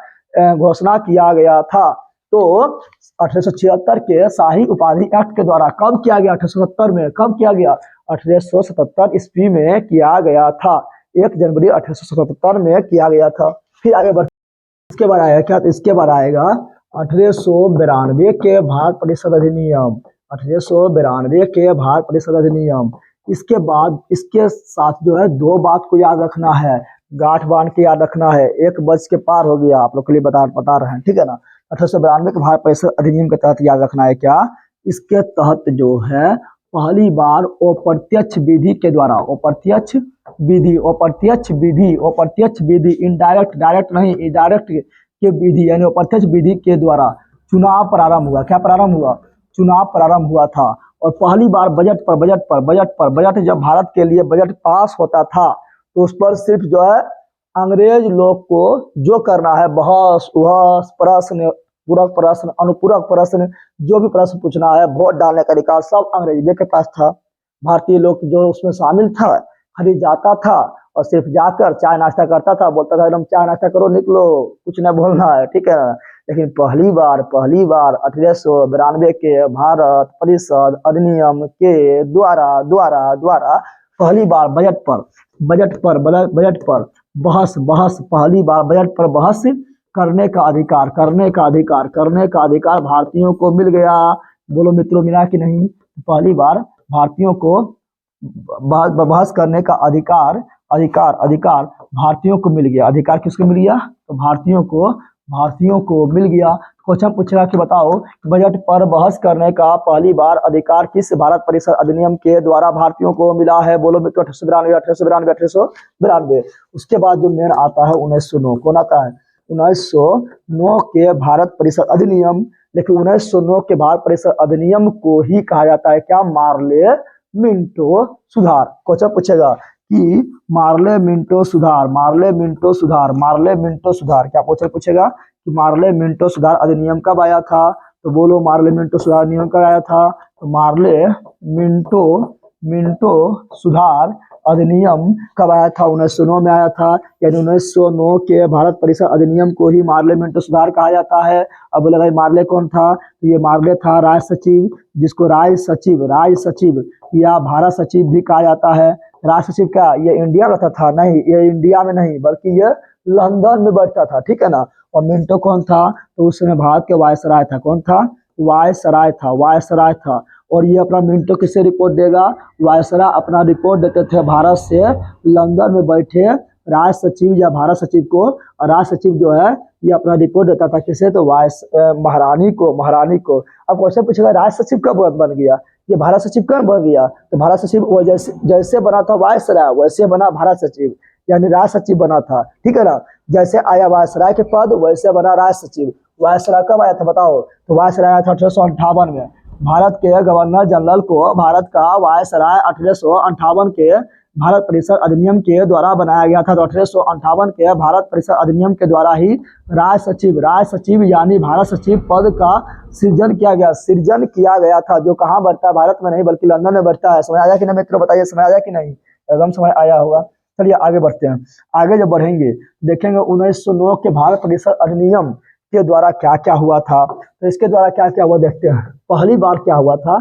घोषणा किया गया था? तो 1876 के शाही उपाधि एक्ट के द्वारा कब किया गया? 1870 में। कब किया गया? 1877 ईस्वी में किया गया था। 1 जनवरी 1877 में किया गया था। फिर आगे बढ़, इसके बाद आएगा क्या? तो इसके बाद आएगा 1892 के भारत परिषद अधिनियम। 1892 के भारत परिषद अधिनियम। इसके बाद इसके साथ जो है दो बात को याद रखना है, गांठ बांध के याद रखना है। 1 बज के पार हो गया, आप लोग के लिए बता रहे हैं, ठीक है ना। 1892 के भारत परिषद अधिनियम के तहत याद रखना है क्या? इसके तहत जो है पहली बार अप्रत्यक्ष विधि के द्वारा, अप्रत्यक्ष विधि इनडायरेक्ट, डायरेक्ट नहीं, इनडायरेक्ट के विधि यानी अप्रत्यक्ष विधि के द्वारा चुनाव प्रारंभ हुआ। क्या प्रारंभ हुआ? चुनाव प्रारंभ हुआ था। और पहली बार बजट जब भारत के लिए बजट पास होता था तो उस पर सिर्फ जो है अंग्रेज लोग को जो करना है, बहस उहस, प्रश्न, पूरक प्रश्न, अनुपूरक प्रश्न, जो भी प्रश्न पूछना है, वोट डालने का अधिकार सब अंग्रेजों के पास था। भारतीय लोग जो उसमें शामिल था खाली जाता था और सिर्फ जाकर चाय नाश्ता करता था, बोलता था एकदम चाय नाश्ता करो निकलो, कुछ नहीं बोलना है, ठीक है ना। लेकिन पहली बार 1892 के भारत परिषद अधिनियम के द्वारा पहली बार बजट पर पहली बार बजट पर बहस करने का अधिकार भारतीयों को मिल गया। बोलो मित्रों, मिला कि नहीं? पहली बार भारतीयों को बहस करने का अधिकार भारतीयों को मिल गया। अधिकार किसको मिल गया? तो भारतीयों को मिल गया। क्वेश्चन पूछेगा कि बताओ बजट पर बहस करने का पहली बार अधिकार किस भारत परिषद अधिनियम के द्वारा भारतीयों को मिला है? बोलो मित्रों, 1892। उसके बाद जो मेन आता है 1909। कौन आता है? 1909 के भारत परिषद अधिनियम। लेकिन 1909 के भारत परिषद अधिनियम को ही कहा जाता है क्या? मार्ले मिंटो सुधार। क्वेश्चन पूछेगा कि मार्ले मिंटो सुधार क्या क्वेश्चन पूछेगा कि मार्ले मिंटो सुधार अधिनियम कब आया था? तो बोलो मार्ले मिंटो सुधार अधिनियम कब आया था? तो मार्ले मिंटो सुधार अधिनियम कब आया था? 1909 में आया था। यानी 1909 के भारत परिषद अधिनियम को ही मार्ले मिंटो सुधार कहा जाता है। अब बोला भाई मार्ले कौन था? तो ये मार्ले था राज सचिव, जिसको राज सचिव या भारत सचिव भी कहा जाता है। राज सचिव क्या ये इंडिया रहता था? नहीं, ये इंडिया में नहीं बल्कि ये लंदन में बैठता था, ठीक है ना। और मिंटो कौन था? तो उस समय भारत के वायसराय था। कौन था? वायसराय था। और ये अपना मिंटो किससे रिपोर्ट देगा? वायसराय अपना रिपोर्ट देते थे भारत से लंदन में बैठे राज सचिव या भारत सचिव को। और राज सचिव जो है ये अपना रिपोर्ट देता था किसे? तो महारानी को। अब क्वेश्चन पूछेगा राज सचिव कब बन गया? ये भारत सचिव कब बन गया? तो भारत सचिव वो जैसे बना था वायसराय वैसे बना भारत सचिव, यानी राज सचिव बना था, ठीक है ना। जैसे आया वायसराय के पद वैसे बना राज सचिव। वायसराय कब आया था बताओ? तो वायसराय आया था 1858 में। भारत के गवर्नर जनरल को भारत का वायसराय 1858 के भारत परिषद अधिनियम के द्वारा बनाया गया था। तो 1858 के भारत परिषद अधिनियम के द्वारा ही राज सचिव यानी भारत सचिव पद का सृजन किया गया था, जो कहाँ बढ़ता है? भारत में नहीं बल्कि लंदन में बढ़ता है। समझ आया कि नहीं मित्रों? बताइए, समझ आया कि नहीं? एकदम समझ आया होगा। चलिए आगे बढ़ते हैं। आगे जब बढ़ेंगे देखेंगे 1909 के भारत परिषद अधिनियम के द्वारा क्या क्या हुआ था। तो इसके द्वारा क्या क्या हुआ देखते हैं। पहली बार क्या हुआ था?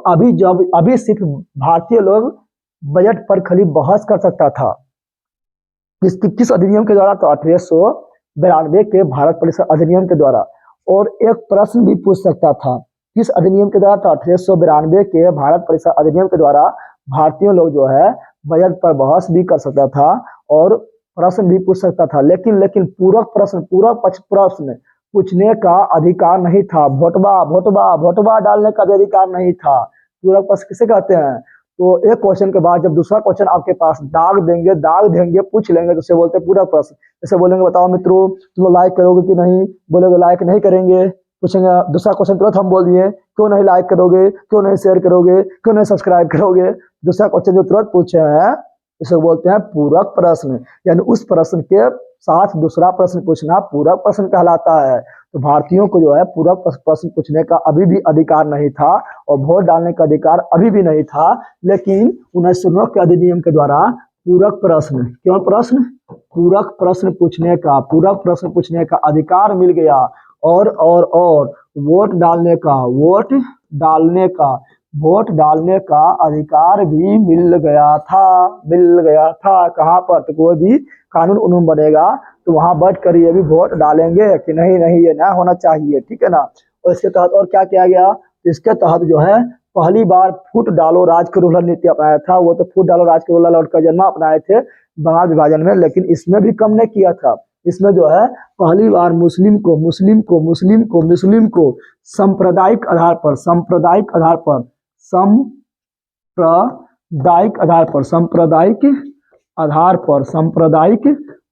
अभी सिर्फ भारतीय लोग बजट पर खाली बहस कर सकता था। किस अधिनियम के द्वारा? तो 1892 के भारत परिषद अधिनियम के द्वारा। और एक प्रश्न भी पूछ सकता था। किस अधिनियम के द्वारा? तो 1892 के भारत परिषद अधिनियम के द्वारा भारतीय लोग जो है बजट पर बहस भी कर सकता था और प्रश्न भी पूछ सकता था। लेकिन पूरक पक्ष प्रश्न पूछने का अधिकार नहीं था। भोटबा डालने का भी अधिकार नहीं था। पूरक पक्ष किसे कहते हैं? तो एक क्वेश्चन के बाद जब दूसरा क्वेश्चन आपके पास दाग देंगे पूछ लेंगे तो उसे बोलते हैं पूरक प्रश्न। जैसे बोलेंगे बताओ मित्रों तुम लोग लाइक करोगे कि नहीं? बोलोगे लाइक नहीं करेंगे। पूछेंगे दूसरा क्वेश्चन तुरंत हम बोल दिए क्यों नहीं लाइक करोगे, क्यों नहीं शेयर करोगे, क्यों नहीं सब्सक्राइब करोगे। दूसरा क्वेश्चन जो तुरंत पूछे हैं इसे बोलते हैं पूरक प्रश्न। यानी उस प्रश्न के साथ दूसरा प्रश्न पूछना पूरक प्रश्न कहलाता है। तो भारतीयों को जो है पूरक प्रश्न पूछने का अभी भी अधिकार नहीं था और वोट डालने का अधिकार अभी भी नहीं था, लेकिन 1909 के अधिनियम के द्वारा पूरक प्रश्न पूछने का अधिकार मिल गया और डालने का वोट डालने का अधिकार भी मिल गया था। कहाँ पर? तो कोई भी कानून उनून बनेगा तो वहां बैठ कर ये भी वोट डालेंगे कि नहीं नहीं ये ना होना चाहिए, ठीक है ना। और इसके तहत और क्या किया गया? इसके तहत जो है पहली बार फूट डालो राज करोलर नीति अपनाया था। वो तो फूट डालो राज करोलर लॉर्ड कर्जनमें अपनाए थे बंगाल विभाजन में, लेकिन इसमें भी कम नहीं किया था। इसमें जो है पहली बार मुस्लिम को सांप्रदायिक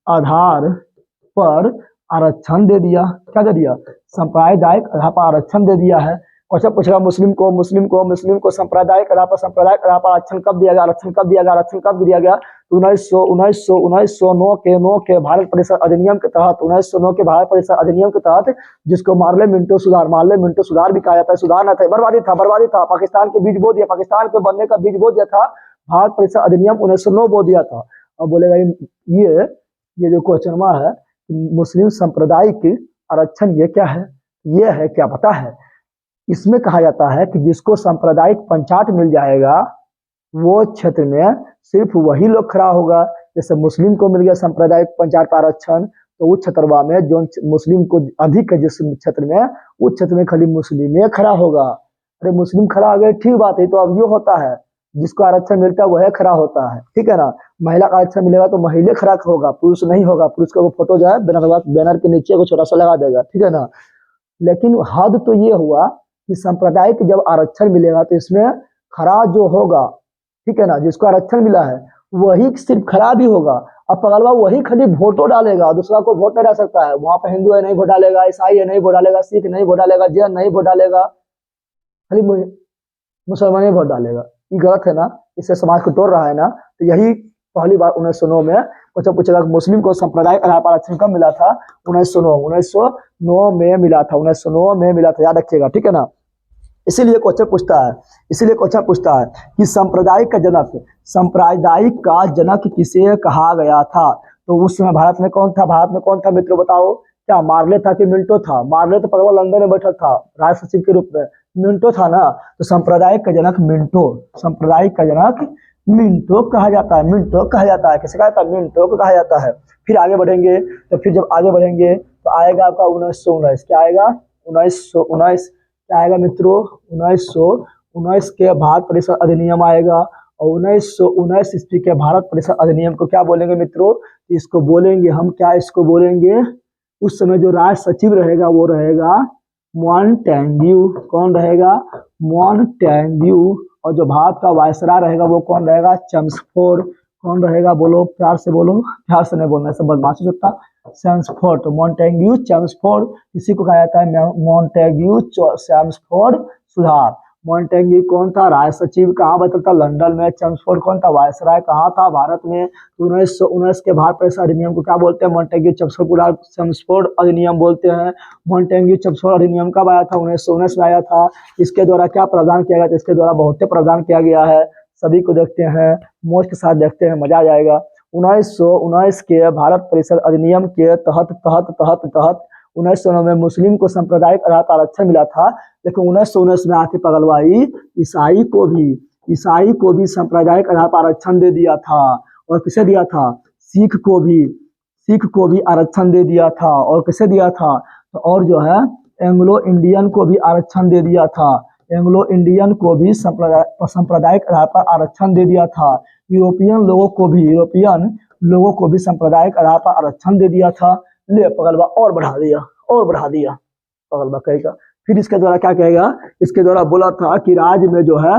आधार पर आरक्षण दे दिया। क्या दे दिया? सांप्रदायिक आधार पर आरक्षण दे दिया है। क्वेश्चन पूछेगा मुस्लिम को सांप्रदायिक आधार पर आरक्षण कब दिया गया? तो 1909 के भारत परिषद अधिनियम के तहत जिसको मार्ले मिंटो सुधार भी कहा जाता है। सुधार ना था, बर्बादी था। पाकिस्तान के बीज बो दिया, पाकिस्तान के बनने का बीज बो दिया था। भारत परिषद अधिनियम 1909 बो दिया था। अब बोलेगा ये जो क्वेश्चन है मुस्लिम सांप्रदायिक आरक्षण ये क्या है? ये है क्या पता है? इसमें कहा जाता है कि जिसको सांप्रदायिक पंचायत मिल जाएगा वो क्षेत्र में सिर्फ वही लोग खड़ा होगा। जैसे मुस्लिम को मिल गया सांप्रदायिक पंचायत आरक्षण, तो उस क्षेत्रवा में जो मुस्लिम को अधिक है जिस क्षेत्र में, उस क्षेत्र में खाली मुस्लिम ही खड़ा होगा। अरे मुस्लिम खड़ा हो गए, ठीक बात है। तो अब ये होता है जिसको आरक्षण मिलता है वह खड़ा होता है, ठीक है ना। महिला का आरक्षण मिलेगा तो महिला खड़ा होगा, पुरुष नहीं होगा। पुरुष का वो फोटो जो है बैनर के नीचे को छोटा सा लगा देगा, ठीक है ना। लेकिन हद तो ये हुआ कि सांप्रदायिक जब आरक्षण मिलेगा तो इसमें खड़ा जो होगा, ठीक है ना, जिसको आरक्षण मिला है वही सिर्फ खड़ा भी होगा। अब पगलवा वही खाली वोटो डालेगा, दूसरा को वोट नहीं डाल सकता है। वहां पर हिंदू है नहीं वोट डालेगा, ईसाई है नहीं वोट डालेगा, सिख नहीं वोट डालेगा, जैन नहीं वोट डालेगा, खाली मुसलमान ही वोट डालेगा। ये गलत है ना, इससे समाज को तोड़ रहा है ना। तो यही पहली बार 1909 में क्वेश्चन पूछेगा मुस्लिम को सांप्रदायिक आधार पर आरक्षण कब मिला था? 1909 में मिला था, याद रखिएगा, ठीक है ना। इसीलिए क्वेश्चन पूछता है कि सांप्रदायिक का जनक किसे कहा गया था? तो उस समय भारत में कौन था मित्रों बताओ? क्या मार्ले था कि मिंटो था? मार्ले तो पगला लंदन में बैठा था राज सचिव के रूप में, मिंटो था ना। तो सांप्रदायिक का जनक मिंटो कहा जाता है। किसे कहा जाता है? मिंटो को कहा जाता है। फिर आगे बढ़ेंगे तो आएगा आपका 1919। क्या आएगा? 1919 क्या आएगा मित्रों? 1919 के भारत परिषद अधिनियम आएगा। और 1919 ईस्वी के भारत परिषद अधिनियम को क्या बोलेंगे मित्रों? इसको बोलेंगे हम उस समय जो राज सचिव रहेगा वो रहेगा मॉन्टेग्यू। कौन रहेगा? मॉन्टेग्यू। और जो भारत का वायसराय रहेगा वो कौन रहेगा? चेम्सफोर्ड। कौन रहेगा? बोलो, प्यार से बोलो, प्यार से नहीं बोलना, सब बदमाशी होता। Chelmsford, Montagu Chelmsford. इसी को कहा जाता है मॉन्टेग्यू चेम्सफोर्ड सुधार। मॉन्टेग्यू कौन था? राज सचिव। कहाँ बैठा था? लंदन में। चेम्सफोर्ड कौन था? वायसराय। कहाँ था? भारत में। 1919 के भारत परिषद अधिनियम को क्या बोलते हैं? मॉन्टेग्यू चेम्सफोर्ड अधिनियम बोलते हैं। मॉन्टेग्यू चेम्सफोर्ड अधिनियम कब आया था? 1919 में आया था। इसके द्वारा क्या प्रावधान किया गया? इसके द्वारा बहुत प्रावधान किया गया है, सभी को देखते हैं, मौज के साथ देखते हैं, मजा आ जाएगा। 1919 के भारत परिषद अधिनियम के तहत 1909 में मुस्लिम को सांप्रदायिक आधार पर आरक्षण मिला था। लेकिन 1919 में आके पगलवाई ईसाई को भी सांप्रदायिक आधार पर आरक्षण दे दिया था। और किसे दिया था? सिख को भी आरक्षण दे दिया था। और किसे दिया था? तो और जो है एंग्लो इंडियन को भी आरक्षण दे दिया था। एंग्लो इंडियन को भी सांप्रदायिक आधार पर आरक्षण दे दिया था। यूरोपियन लोगों को भी सांप्रदायिक आधार पर आरक्षण दे दिया था। ले पगलवा और बढ़ा दिया पगलवा कहेगा। फिर इसके द्वारा क्या कहेगा? इसके द्वारा बोला था कि राज में जो था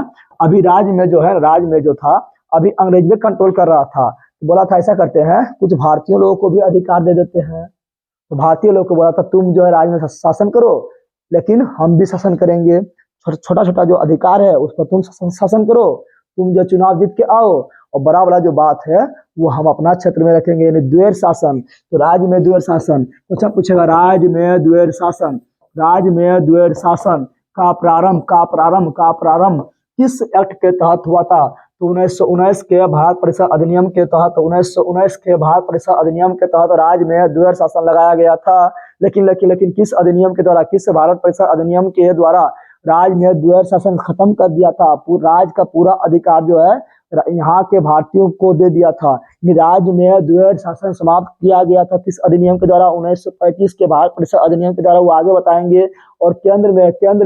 अभी अंग्रेज में कंट्रोल कर रहा था। बोला था ऐसा करते हैं, कुछ भारतीय लोगों को भी अधिकार दे देते हैं। तो भारतीय लोगों को बोला था तुम जो है राज में शासन करो, लेकिन हम भी शासन करेंगे। छोटा छोटा जो अधिकार है उस पर तुम शासन करो। तुम जो चुनाव जीत के आओ और बड़ा वाला जो बात है वो हम अपना क्षेत्र में रखेंगे, यानी द्वैध शासन। तो राज्य में द्वैध शासन, क्वेश्चन पूछेगा राज्य में द्वैध शासन, राज्य में द्वैध शासन का प्रारंभ किस एक्ट के तहत हुआ था? तो 1919 के भारत परिषद अधिनियम के तहत, 1919 के भारत परिषद अधिनियम के तहत राज्य में द्वैध शासन लगाया गया था। लेकिन किस अधिनियम के द्वारा, किस भारत परिषद अधिनियम के द्वारा राज्य में द्वैध शासन खत्म कर दिया था? राज्य का पूरा अधिकार जो है यहाँ के भारतीयों को दे दिया था। राज्य में द्वैध शासन समाप्त किया गया था किस अधिनियम के द्वारा? 1935 के भारत परिषद अधिनियम के द्वारा, वो आगे बताएंगे। और केंद्र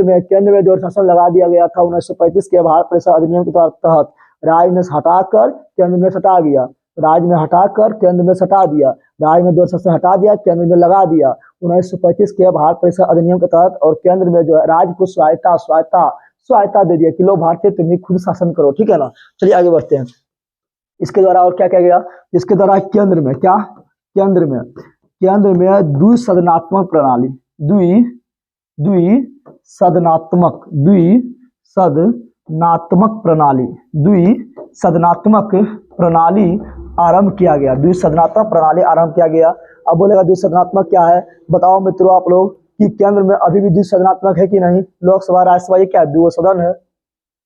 में द्वैध शासन लगा दिया गया था 1935 के भारत परिषद अधिनियम के तहत। राज्य में हटाकर केंद्र में सटा दिया, राज्य में हटाकर केंद्र में सटा दिया, राज्य में द्वैध शासन हटा दिया, केंद्र में लगा दिया 1935 के भारत परिषद अधिनियम के तहत। और केंद्र में जो है राज्य को स्वायत्ता दे दिया कि लो भारतीय तुम ही खुद शासन करो, ठीक है ना। चलिए आगे बढ़ते हैं। इसके द्वारा और क्या किया गया? इसके द्वारा केंद्र में क्या, केंद्र में द्विसदनात्मक प्रणाली, द्विसदनात्मक प्रणाली आरंभ किया गया, द्विसदनात्मक प्रणाली आरंभ किया गया। अब बोलेगा द्विसदनात्मक क्या है? बताओ मित्रों आप लोग कि केंद्र में अभी भी द्विसदनात्मक है कि नहीं? लोकसभा राज्यसभा ये क्या दो सदन है?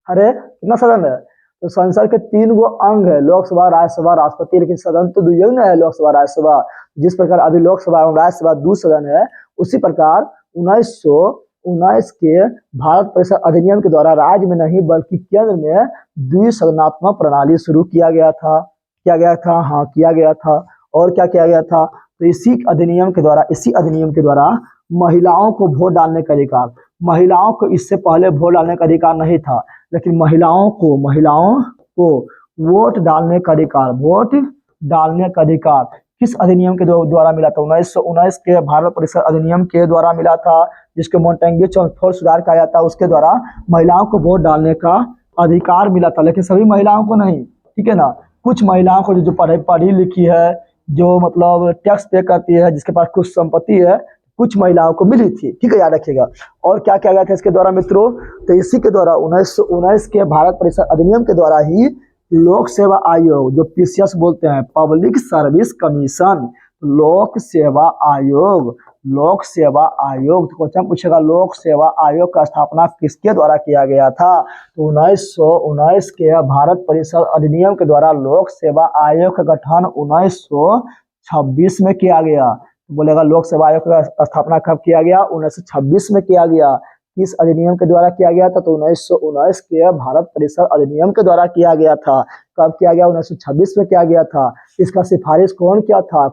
अरे कितना सदन है? तो संसद के 3 गो अंग है, लोकसभा राज्यसभा राष्ट्रपति, लेकिन सदन तो दुई न है, लोकसभा राज्यसभा। जिस प्रकार अभी लोकसभा एवं राज्यसभा 2 सदन है, उसी प्रकार 1919 के भारत परिषद अधिनियम के द्वारा राज्य में नहीं बल्कि केंद्र में द्विसदनात्मक प्रणाली शुरू किया गया था। हाँ किया गया था। और क्या किया गया था? तो इसी अधिनियम के द्वारा महिलाओं को वोट डालने का अधिकार, महिलाओं को इससे पहले वोट डालने का अधिकार नहीं था, लेकिन महिलाओं को वोट डालने का अधिकार किस अधिनियम के द्वारा मिला था? 1919 के भारत परिषद अधिनियम के द्वारा मिला था, जिसके मोंटेग्यू चौथौर सुधार कहा जाता है। उसके द्वारा महिलाओं को वोट डालने का अधिकार मिला था, लेकिन सभी महिलाओं को नहीं, ठीक है ना। कुछ महिलाओं को जो पढ़ी लिखी है, जो मतलब टैक्स पे करती है, जिसके पास कुछ संपत्ति है, कुछ महिलाओं को मिली थी, ठीक है, याद रखिएगा। और क्या किया गया था इसके द्वारा मित्रों? तो इसी के द्वारा 1919 के भारत परिषद अधिनियम के द्वारा ही लोक सेवा आयोग, जो पीसीएस बोलते हैं, पब्लिक सर्विस कमीशन, लोक सेवा आयोग। तो क्वेश्चन पूछेगा लोक सेवा आयोग का स्थापना किसके द्वारा किया गया था? तो 1919 के भारत परिषद अधिनियम के द्वारा लोक सेवा आयोग का गठन 1926 में किया गया। बोलेगा लोक सेवा आयोग का स्थापना कब किया गया? 1926 में किया गया। किस अधिनियम के द्वारा किया गया था? तो 1919 के भारत परिषद अधिनियम के द्वारा किया गया था। कब किया गया? 1926 में किया गया था। इसका सिफारिश कौन किया था?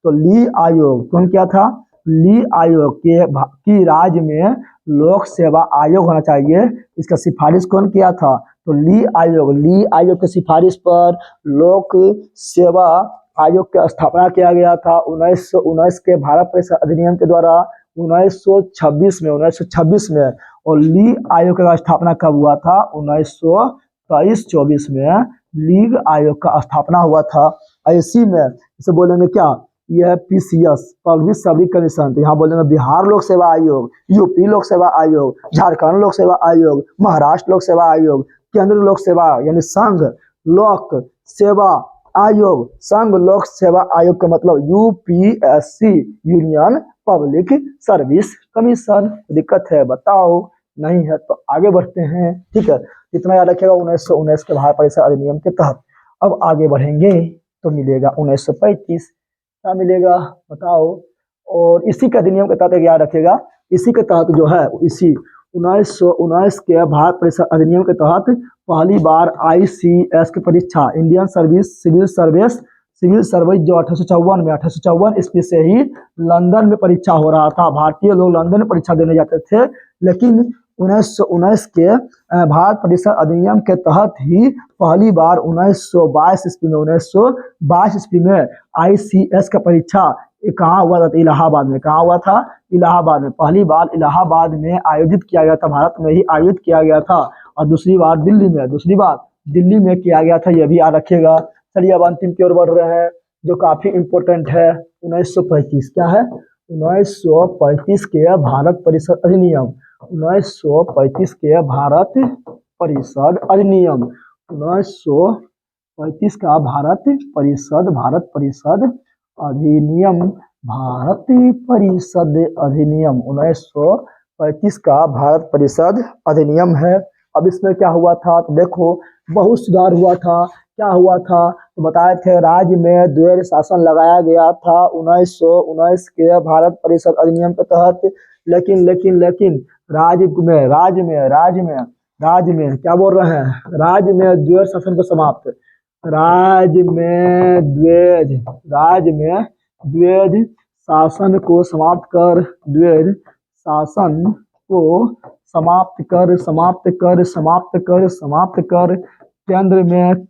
तो ली आयोग। कौन किया था? ली आयोग की राज्य में लोक सेवा आयोग होना चाहिए। इसका सिफारिश कौन किया था? तो ली आयोग की सिफारिश पर लोक सेवा आयोग की स्थापना किया गया था 1919 के भारत परिषद अधिनियम के द्वारा 1926 में। और ली आयोग का स्थापना कब हुआ था? 1923-24 में लीग आयोग का स्थापना हुआ था। इसी में इसे बोलेंगे क्या? यह पीसीएस, पब्लिक सर्विस कमीशन। तो यहाँ बोलेंगे बिहार लोक सेवा आयोग, यूपी लोक सेवा आयोग, झारखंड लोक सेवा आयोग, महाराष्ट्र लोक सेवा आयोग, केंद्र लोक सेवा यानी संघ लोक सेवा आयोग। संघ लोक सेवा आयोग का मतलब UPSC, union public service commission. दिक्कत है बताओ? नहीं है तो आगे बढ़ते हैं, ठीक है। इतना याद रखिएगा 1919 के भारत परिषद अधिनियम के तहत। अब आगे बढ़ेंगे तो मिलेगा 1935। क्या मिलेगा बताओ? और इसी के अधिनियम के तहत याद रखिएगा, इसी के तहत जो है, इसी 1919 के भारत परिषद अधिनियम के तहत पहली बार आईसीएस की परीक्षा, इंडियन सिविल सर्विस जो 1854 ईस्वी से ही लंदन में परीक्षा हो रहा था। भारतीय लोग लंदन में परीक्षा देने जाते थे, लेकिन 1919 के भारत परिषद अधिनियम के तहत ही पहली बार 1922 ईस्वी में आईसीएस का परीक्षा कहाँ हुआ था? इलाहाबाद में। कहाँ हुआ था? इलाहाबाद में। पहली बार इलाहाबाद में आयोजित किया गया था, भारत में ही आयोजित किया गया था। और दूसरी बार दिल्ली में किया गया था, यह भी याद रखिएगा। चलिए अब अंतिम की ओर बढ़ रहे हैं, जो काफी इंपोर्टेंट है। 1935 क्या है? 1935 के भारत परिषद अधिनियम, 1935 के भारत परिषद अधिनियम, 1935 1935 का भारत परिषद अधिनियम 1935 का भारत परिषद अधिनियम है। अब इसमें क्या हुआ था तो देखो, बहुत सुधार हुआ था। क्या हुआ था तो बताए थे, राज्य में द्वैध शासन लगाया गया था 1919 के भारत परिषद अधिनियम के तहत। लेकिन राज्य में क्या बोल रहे हैं, राज्य में द्वैध शासन को समाप्त, राज्य में द्वैध शासन को समाप्त कर, द्वैध शासन को समाप्त कर केंद्र में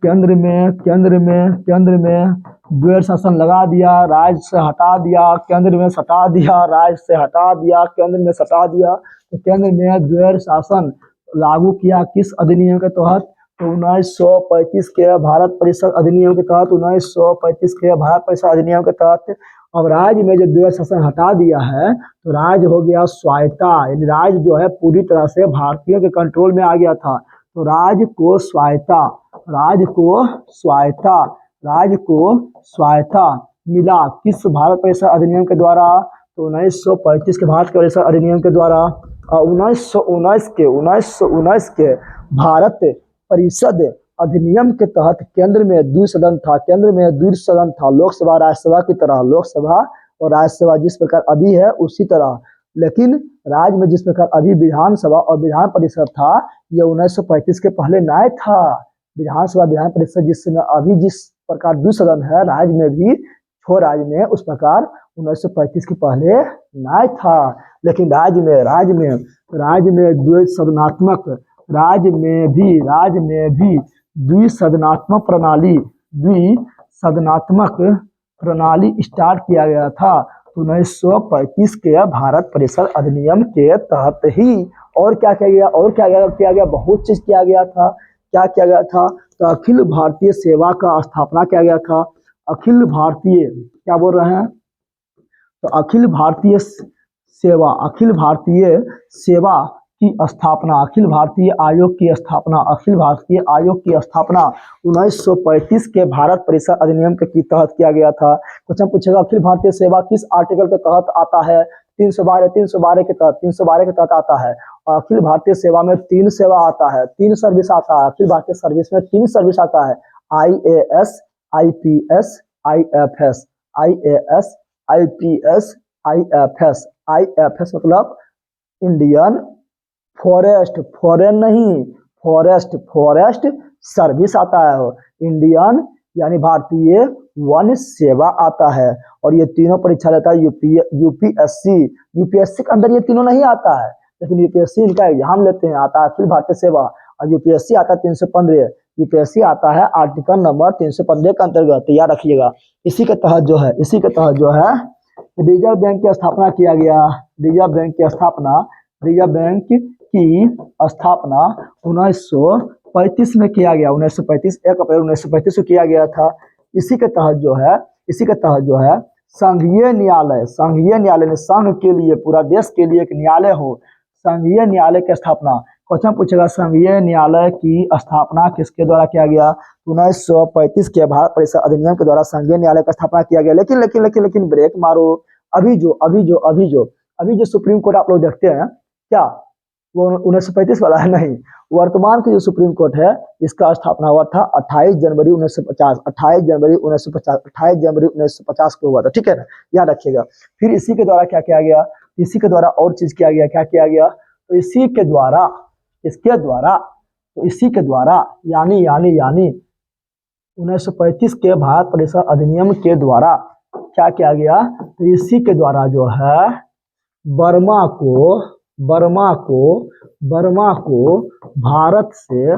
द्वैध शासन लगा दिया, राज्य से हटा दिया, केंद्र में सटा दिया, राज्य से हटा दिया, केंद्र में सटा दिया। तो केंद्र में द्वैध शासन लागू किया किस अधिनियम के तहत, तो 1935 के भारत परिषद अधिनियम के तहत, 1935 के भारत परिषद अधिनियम के तहत। अब राज्य में जो द्वैध शासन हटा दिया है तो राज्य हो गया स्वायत्ता, यानी राज्य जो है पूरी तरह से भारतीयों के कंट्रोल में आ गया था। तो राज्य को स्वायत्ता मिला किस भारत परिषद अधिनियम के द्वारा, तो 1935 के भारत परिषद अधिनियम के द्वारा। 1919 के भारत परिषद अधिनियम के तहत केंद्र में द्विसदन था, लोकसभा राज्यसभा की तरह, लोकसभा और राज्यसभा जिस प्रकार अभी है उसी तरह। लेकिन राज्य में जिस प्रकार अभी विधानसभा और विधान परिषद था, ये 1935 के पहले नहीं था। विधानसभा विधान परिषद जिस समय अभी जिस प्रकार द्विसदन है राज्य में भी, छो राज्य में, उस प्रकार 1935 के पहले नहीं था। लेकिन राज्य में द्विसदनात्मक, राज्य में भी द्विसदनात्मक प्रणाली स्टार्ट किया गया था 1935 के भारत परिषद अधिनियम के तहत ही। और क्या किया गया, बहुत चीज किया गया था। क्या किया गया था तो अखिल भारतीय सेवा का स्थापना किया गया था। अखिल भारतीय क्या बोल रहे हैं, तो अखिल भारतीय सेवा की स्थापना, अखिल भारतीय आयोग की स्थापना 1935 के भारत परिषद अधिनियम के तहत किया गया था। क्वेश्चन पूछेगा अखिल भारतीय सेवा किस आर्टिकल के तहत आता है, 312 के तहत आता है। और अखिल भारतीय सेवा में 3 सेवा आता है, 3 सर्विस आता है। अखिल भारतीय सर्विस में 3 सर्विस आता है, IAS, IPS, IFS, IAS, IPS, IFS। IFS मतलब इंडियन फॉरेस्ट सर्विस आता है, इंडियन यानी भारतीय वन सेवा आता है। और ये तीनों परीक्षा लेता है यूपीएससी के अंदर ये तीनों नहीं आता है, लेकिन यूपीएससी इनका एग्जाम लेते हैं, आता है अखिल भारतीय सेवा। और यूपीएससी आता है 315, यूपीएससी आता है आर्टिकल नंबर 315 के अंतर्गत, याद रखिएगा। इसी के तहत जो है रिजर्व बैंक की स्थापना किया गया। रिजर्व बैंक की स्थापना 1935 में किया गया, 1935 1 अप्रैल 1935 को किया गया था। इसी के तहत जो है संघीय न्यायालय ने संघ के लिए, पूरा देश के लिए एक न्यायालय हो, संघीय न्यायालय की स्थापना। क्वेश्चन पूछेगा संघीय न्यायालय की स्थापना किसके द्वारा किया गया, 1935 के भारत परिषद अधिनियम के द्वारा संघीय न्यायालय की स्थापना किया गया। लेकिन ब्रेक मारो, अभी जो सुप्रीम कोर्ट आप लोग देखते हैं, क्या वो 1935 वाला है? नहीं, वर्तमान के जो सुप्रीम कोर्ट है इसका स्थापना हुआ था 28 जनवरी 1950 को हुआ था, ठीक है ना, याद रखिएगा। फिर इसी के द्वारा क्या किया गया, इसी के द्वारा और चीज किया गया, क्या किया गया, तो इसी के द्वारा यानी 1935 के भारत परिषद अधिनियम के द्वारा क्या किया गया, तो इसी के द्वारा जो है बर्मा को भारत से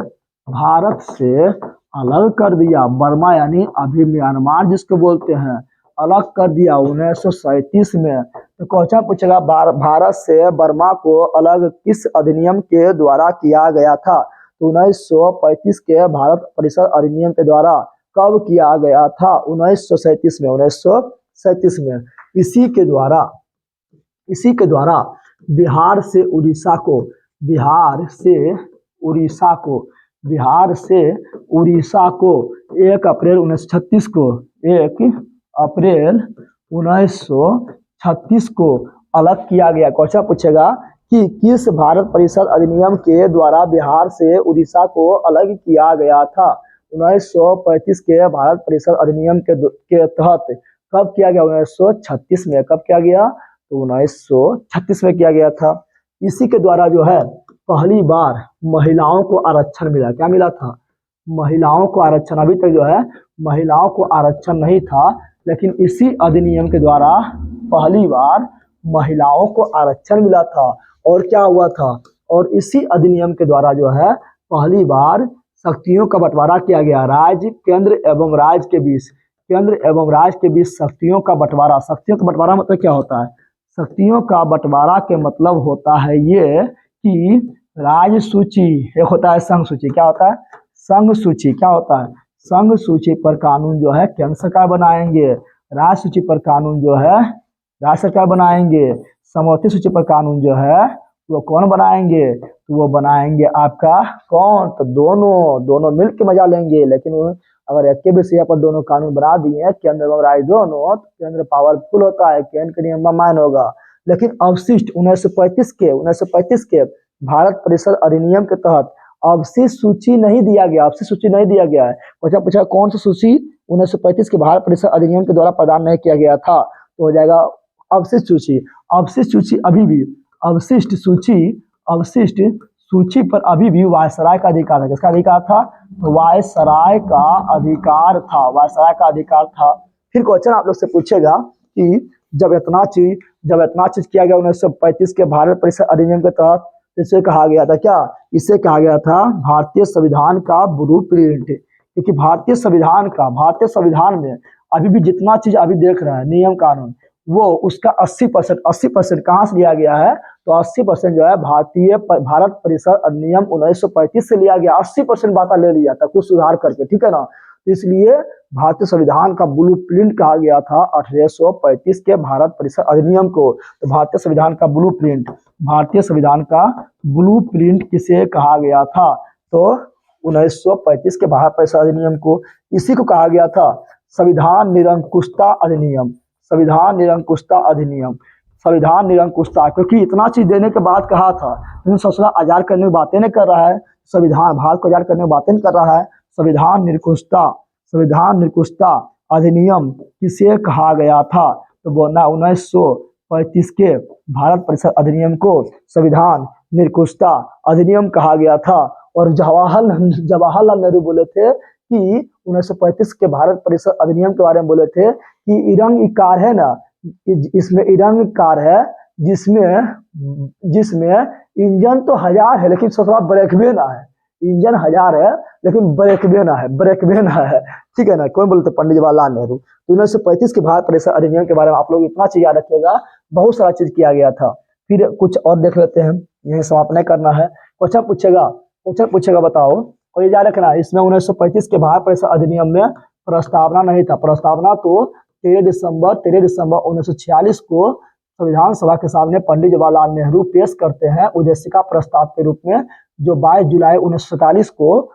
अलग कर दिया। बर्मा यानी अभी म्यांमार जिसको बोलते हैं, अलग कर दिया 1937 में। तो क्वेश्चन पूछेगा भारत से बर्मा को अलग किस अधिनियम के द्वारा किया गया था, तो 1935 के भारत परिषद अधिनियम के द्वारा। कब किया गया था, 1937 में। इसी के द्वारा बिहार से उड़ीसा को बिहार से उड़ीसा को 1 अप्रैल 1936 को 1 अप्रैल 1936 को अलग किया गया। क्वेश्चन पूछेगा कि किस भारत परिषद अधिनियम के द्वारा बिहार से उड़ीसा को अलग किया गया था। 1935 के भारत परिषद अधिनियम के तहत कब किया गया? 1936 में। कब किया गया? तो 1936 में किया गया था। इसी के द्वारा जो है पहली बार महिलाओं को आरक्षण मिला। क्या मिला था? महिलाओं को आरक्षण। अभी तक जो है महिलाओं को आरक्षण नहीं था, लेकिन इसी अधिनियम के द्वारा पहली बार महिलाओं को आरक्षण मिला था। और क्या हुआ था? और इसी अधिनियम के द्वारा जो है पहली बार शक्तियों का बंटवारा किया गया। राज्य, केंद्र एवं राज्य के बीच, केंद्र एवं राज्य के बीच शक्तियों का बंटवारा। शक्तियों का बंटवारा मतलब क्या होता है? शक्तियों का बंटवारा के मतलब होता है ये कि राज्य सूची, एक होता है संघ सूची। क्या होता है? संघ सूची। क्या होता है? संघ सूची पर कानून जो है केंद्र सरकार बनाएंगे। राज्य सूची पर कानून जो है राज्य सरकार बनाएंगे। समवर्ती सूची पर कानून जो है वो कौन बनाएंगे? तो वो बनाएंगे आपका कौन? तो दोनों मिल के मजा लेंगे। लेकिन अगर एक के विषय पर दोनों कानून बना दिए, केंद्र एवं राज्य दोनों, तो केंद्र पावरफुल होता है, केंद्र के नियम मान्य होगा। लेकिन अवशिष्ट 1935 के भारत परिषद अधिनियम के तहत अवशिष्ट सूची नहीं दिया गया। अवशिष्ट सूची नहीं दिया गया है। क्वेश्चन पूछा कौन सी सूची 1935 के भारत परिषद अधिनियम के द्वारा प्रदान नहीं किया गया था? तो हो जाएगा अवशिष्ट सूची। अवशिष्ट सूची अभी भी अवशिष्ट सूची पर अभी भी वायसराय का अधिकार है। किसका अधिकार था? तो वायसराय का अधिकार था। वायसराय का अधिकार था। फिर क्वेश्चन आप लोग से पूछेगा कि जब इतना चीज किया गया 1935 के भारत परिषद अधिनियम के तहत, इसे कहा गया था क्या? इसे कहा गया था भारतीय संविधान का ब्लूप्रिंट। क्योंकि भारतीय संविधान में अभी भी जितना चीज अभी देख रहे हैं, नियम कानून, वो उसका 80% कहाँ से लिया गया है? तो 80% जो है भारत परिषद अधिनियम 1935 से लिया गया। 80% बात ले लिया था, कुछ सुधार करके। ठीक है ना? इसलिए भारतीय संविधान का ब्लूप्रिंट कहा गया था 1835 के भारत परिषद अधिनियम को। तो भारतीय संविधान का ब्लूप्रिंट किसे कहा गया था? तो 1935 के भारत परिषद अधिनियम को। इसी को कहा गया था संविधान निरंकुशता अधिनियम। संविधान निरंकुशता, क्योंकि इतना चीज देने के बाद कहा था, ससुरा आजाद करने की बातें नहीं कर रहा है, संविधान भारत को आजाद करने की बातें नहीं कर रहा है। संविधान निरंकुशता अधिनियम किसे कहा गया था? तो बोलना 1935 के भारत परिषद अधिनियम को संविधान निरंकुशता अधिनियम कहा गया था। और जवाहरलाल नेहरू बोले थे कि 1935 के भारत परिषद अधिनियम के बारे में बोले थे कि इरंग कार है ना, इसमें इरंग कार है जिसमें इंजन तो 1000 है लेकिन ससुरा ब्रेक भी ना है। इंजन 1000 है लेकिन ब्रेक भी ना है। ठीक है ना? कौन बोलते? पंडित जवाहरलाल नेहरू। तो 1935 के भारत परिषद अधिनियम के बारे में आप लोग इतना चीज याद रखिएगा, बहुत सारा चीज किया गया था। फिर कुछ और देख लेते हैं, यही समाप्त नहीं करना है। क्वेश्चन पूछेगा बताओ, और ये याद रखना, इसमें 1935 के भारत परिषद अधिनियम में प्रस्तावना नहीं था। प्रस्तावना तो 13 दिसंबर 1946 को संविधान सभा के सामने पंडित जवाहरलाल नेहरू पेश करते हैं उद्देशिका प्रस्ताव के रूप में, जो 22 जुलाई 1947 को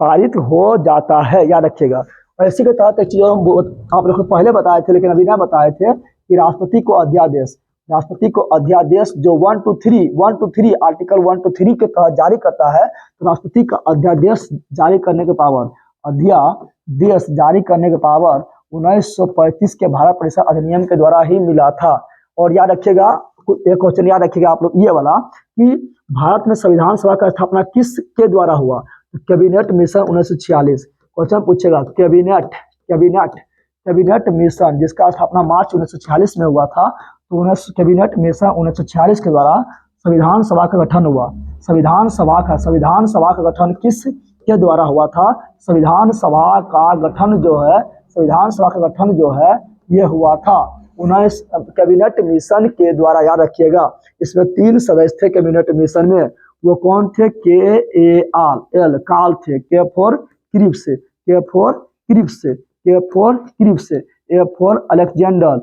पारित हो जाता है। याद रखिएगा। और इसी के तहत एक चीज आप लोग को पहले बताए थे लेकिन अभी ना बताए थे कि राष्ट्रपति को अध्यादेश जो 1 to 3 आर्टिकल 1 to 3 के तहत जारी करता है। तो राष्ट्रपति का अध्यादेश जारी करने के पावर 1935 के भारत परिषद अधिनियम के द्वारा ही मिला था। और याद रखिएगा, एक क्वेश्चन याद रखिएगा आप लोग ये वाला कि भारत में संविधान सभा का स्थापना किसके द्वारा हुआ? Cabinet mission 1946। क्वेश्चन पूछेगा कैबिनेट मिशन जिसका स्थापना मार्च 1946 में हुआ था। तो कैबिनेट मिशन 1946 के द्वारा संविधान सभा का गठन हुआ। संविधान सभा का गठन किस के द्वारा हुआ था? संविधान सभा का गठन जो है ये हुआ था कैबिनेट मिशन के द्वारा। याद रखिएगा, इसमें 3 सदस्य थे कैबिनेट मिशन में। वो कौन थे? KAL काल थे, K for Cripps, A for Alexander,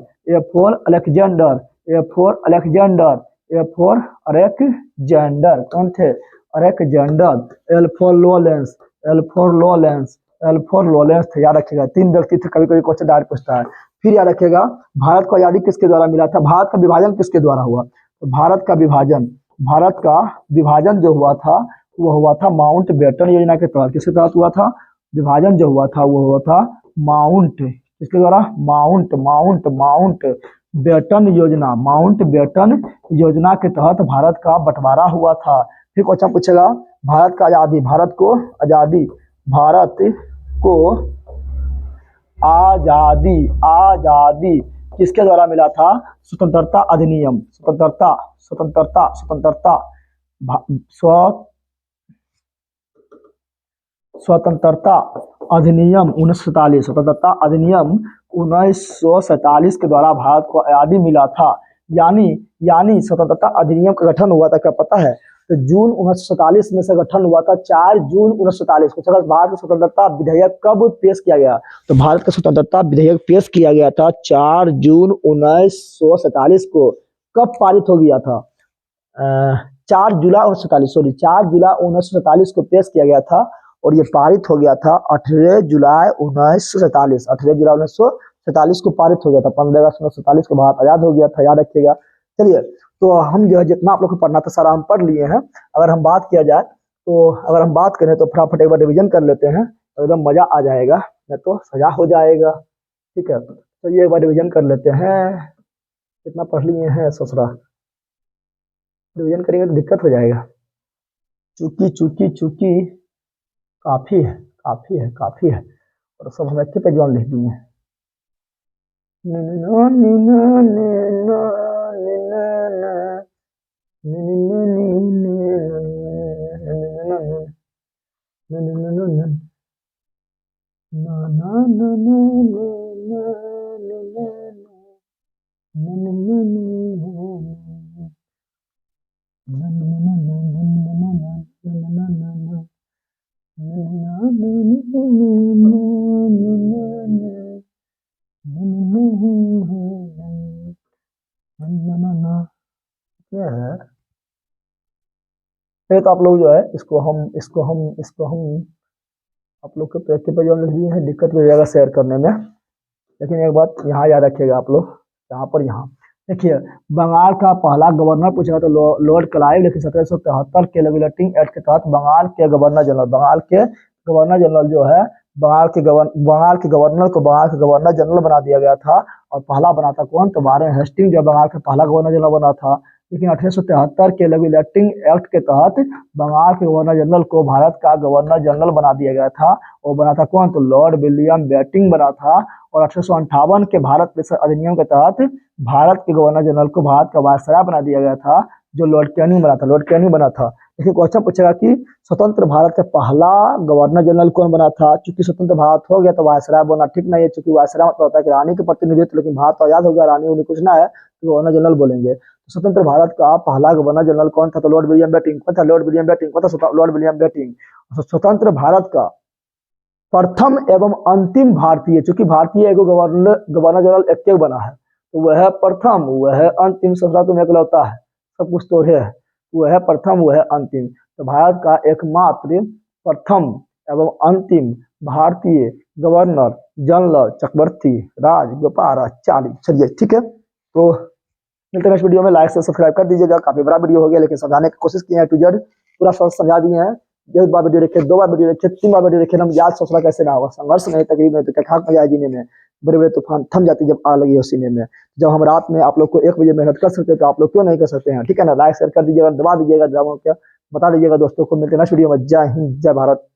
कौन थे? Alexander, L for Lawrence, L for Lawrence, L for Lawrence थे, याद रखिएगा। 3 व्यक्ति थे, कभी कभी क्वेश्चन डायरेक्ट पूछता है। फिर याद रखिएगा, भारत को आजादी किसके द्वारा मिला था, भारत का विभाजन किसके द्वारा हुआ, तो भारत का विभाजन जो हुआ था वो हुआ था माउंट बेटन योजना के तहत। किसके तहत हुआ था विभाजन, जो हुआ था वो हुआ था माउंट, किसके द्वारा, माउंट माउंट माउंट बेटन योजना, माउंट बेटन योजना के तहत भारत का बंटवारा हुआ था। फिर क्वेश्चन पूछेगा, भारत का आजादी, भारत को आजादी, भारत को आजादी, आजादी किसके द्वारा मिला था, स्वतंत्रता अधिनियम, स्वतंत्रता स्वतंत्रता स्वतंत्रता स्वतंत्रता अधिनियम 1947, स्वतंत्रता अधिनियम 1947 के द्वारा भारत को आजादी मिला था। यानी स्वतंत्रता अधिनियम का गठन हुआ था, क्या पता है, तो जून 1947 में से गठन हुआ था, 4 जून 1947 को। भारत का स्वतंत्रता विधेयक कब पेश किया गया, तो भारत का स्वतंत्रता विधेयक पेश किया गया था 4 जून 1947 को। कब पारित हो गया था, 4 जुलाई 1947, सॉरी 4 जुलाई 1947 को पेश किया गया था और ये पारित हो गया था 18 जुलाई 1947, 18 जुलाई 1947 को पारित हो गया था। 15 अगस्त 1947 को भारत आजाद हो गया था, याद रखिएगा। चलिए, तो हम जो है जितना आप लोग को पढ़ना था सारा हम पढ़ लिए हैं। अगर हम बात किया जाए तो अगर हम बात करें तो फटाफट एक बार रिविजन कर लेते हैं, तो एकदम मजा आ जाएगा, नहीं तो सजा हो जाएगा। ठीक है, तो ये एक बार रिविजन कर लेते हैं, कितना पढ़ लिए हैं ससुरा, रिविजन करेंगे तो दिक्कत हो जाएगा। चूंकि चूंकि चूंकि काफी है, काफी है, काफी है, और सब हम अच्छे पे जॉन लिख दिए हैं। तो आप लोग जो है इसको हम आप लोग के प्रैक्टिस पर जो लिख दिए हैं, दिक्कत हो जाएगा शेयर करने में। लेकिन एक बात यहाँ याद रखिएगा आप लोग, यहाँ पर यहाँ देखिए, बंगाल का पहला गवर्नर पूछा तो लॉर्ड क्लाइव, लेकिन 1773 के रेगुलेटिंग एक्ट के तहत बंगाल के गवर्नर जनरल जो है बंगाल के गवर्नर को बंगाल के गवर्नर जनरल बना दिया गया था। और पहला बना था कौन, तो वारेन हेस्टिंग जो बंगाल का पहला गवर्नर जनरल बना था। लेकिन 1873 के रेगुलेटिंग एक्ट के तहत बंगाल के गवर्नर जनरल को भारत का गवर्नर जनरल बना दिया गया था। और बना था कौन, तो लॉर्ड विलियम बेटिंग बना था। और 1858 के भारत अधिनियम के तहत भारत के गवर्नर जनरल को भारत का वायसराय बना दिया गया था, जो लॉर्ड कैनिंग बना था। देखिए क्वेश्चन पूछेगा कि स्वतंत्र भारत का पहला गवर्नर जनरल कौन बना था। चूंकि स्वतंत्र भारत हो गया तो वायसराय बोलना ठीक नहीं है, चूंकि वायसराय मतलब होता है कि रानी के प्रतिनिधित्व, लेकिन भारत तो आजाद हो गया, रानी उन्हें कुछ ना है, तो गवर्नर जनरल बोलेंगे। तो स्वतंत्र भारत का पहला गवर्नर जनरल कौन था, तो लॉर्ड विलियम बेटिंग। कौन था, लॉर्ड विलियम बेटिंग। स्वतंत्र भारत का प्रथम एवं अंतिम भारतीय, चूंकि भारतीय एगो गवर्नर जनरल एक बना है, तो वह प्रथम वह अंतिम, ससुरा तुम एकलौता है, सब कुछ तो है, वह प्रथम वह अंतिम। तो भारत का एकमात्र प्रथम एवं अंतिम भारतीय गवर्नर जनरल चक्रवर्ती राजगोपालाचारी। चलिए ठीक है, तो मिलते हैं नेक्स्ट वीडियो में। लाइक से सब्सक्राइब कर दीजिएगा। काफी बड़ा वीडियो हो गया, लेकिन समझाने की कोशिश की है, टू जेड पूरा समझा दिए हैं। 1 बार वीडियो देखे, 2 बार वीडियो देखे, 3 बार वीडियो देखे, हम याद सोचना कैसे ना होगा। संघर्ष नहीं, तकलीफ नहीं, तो क्या खाक मजा जीने में, बड़े बड़े तूफान थम जाती जब आग लगी हो सीने में। जब हम रात में आप लोग को 1 बजे मेहनत कर सकते हैं, तो आप लोग क्यों नहीं कर सकते हैं। ठीक है ना, लाइक शेयर कर दीजिएगा, दबा दीजिएगा, बता दीजिएगा दोस्तों को। मिलते हैं नेक्स्ट वीडियो में। जय हिंद, जय भारत।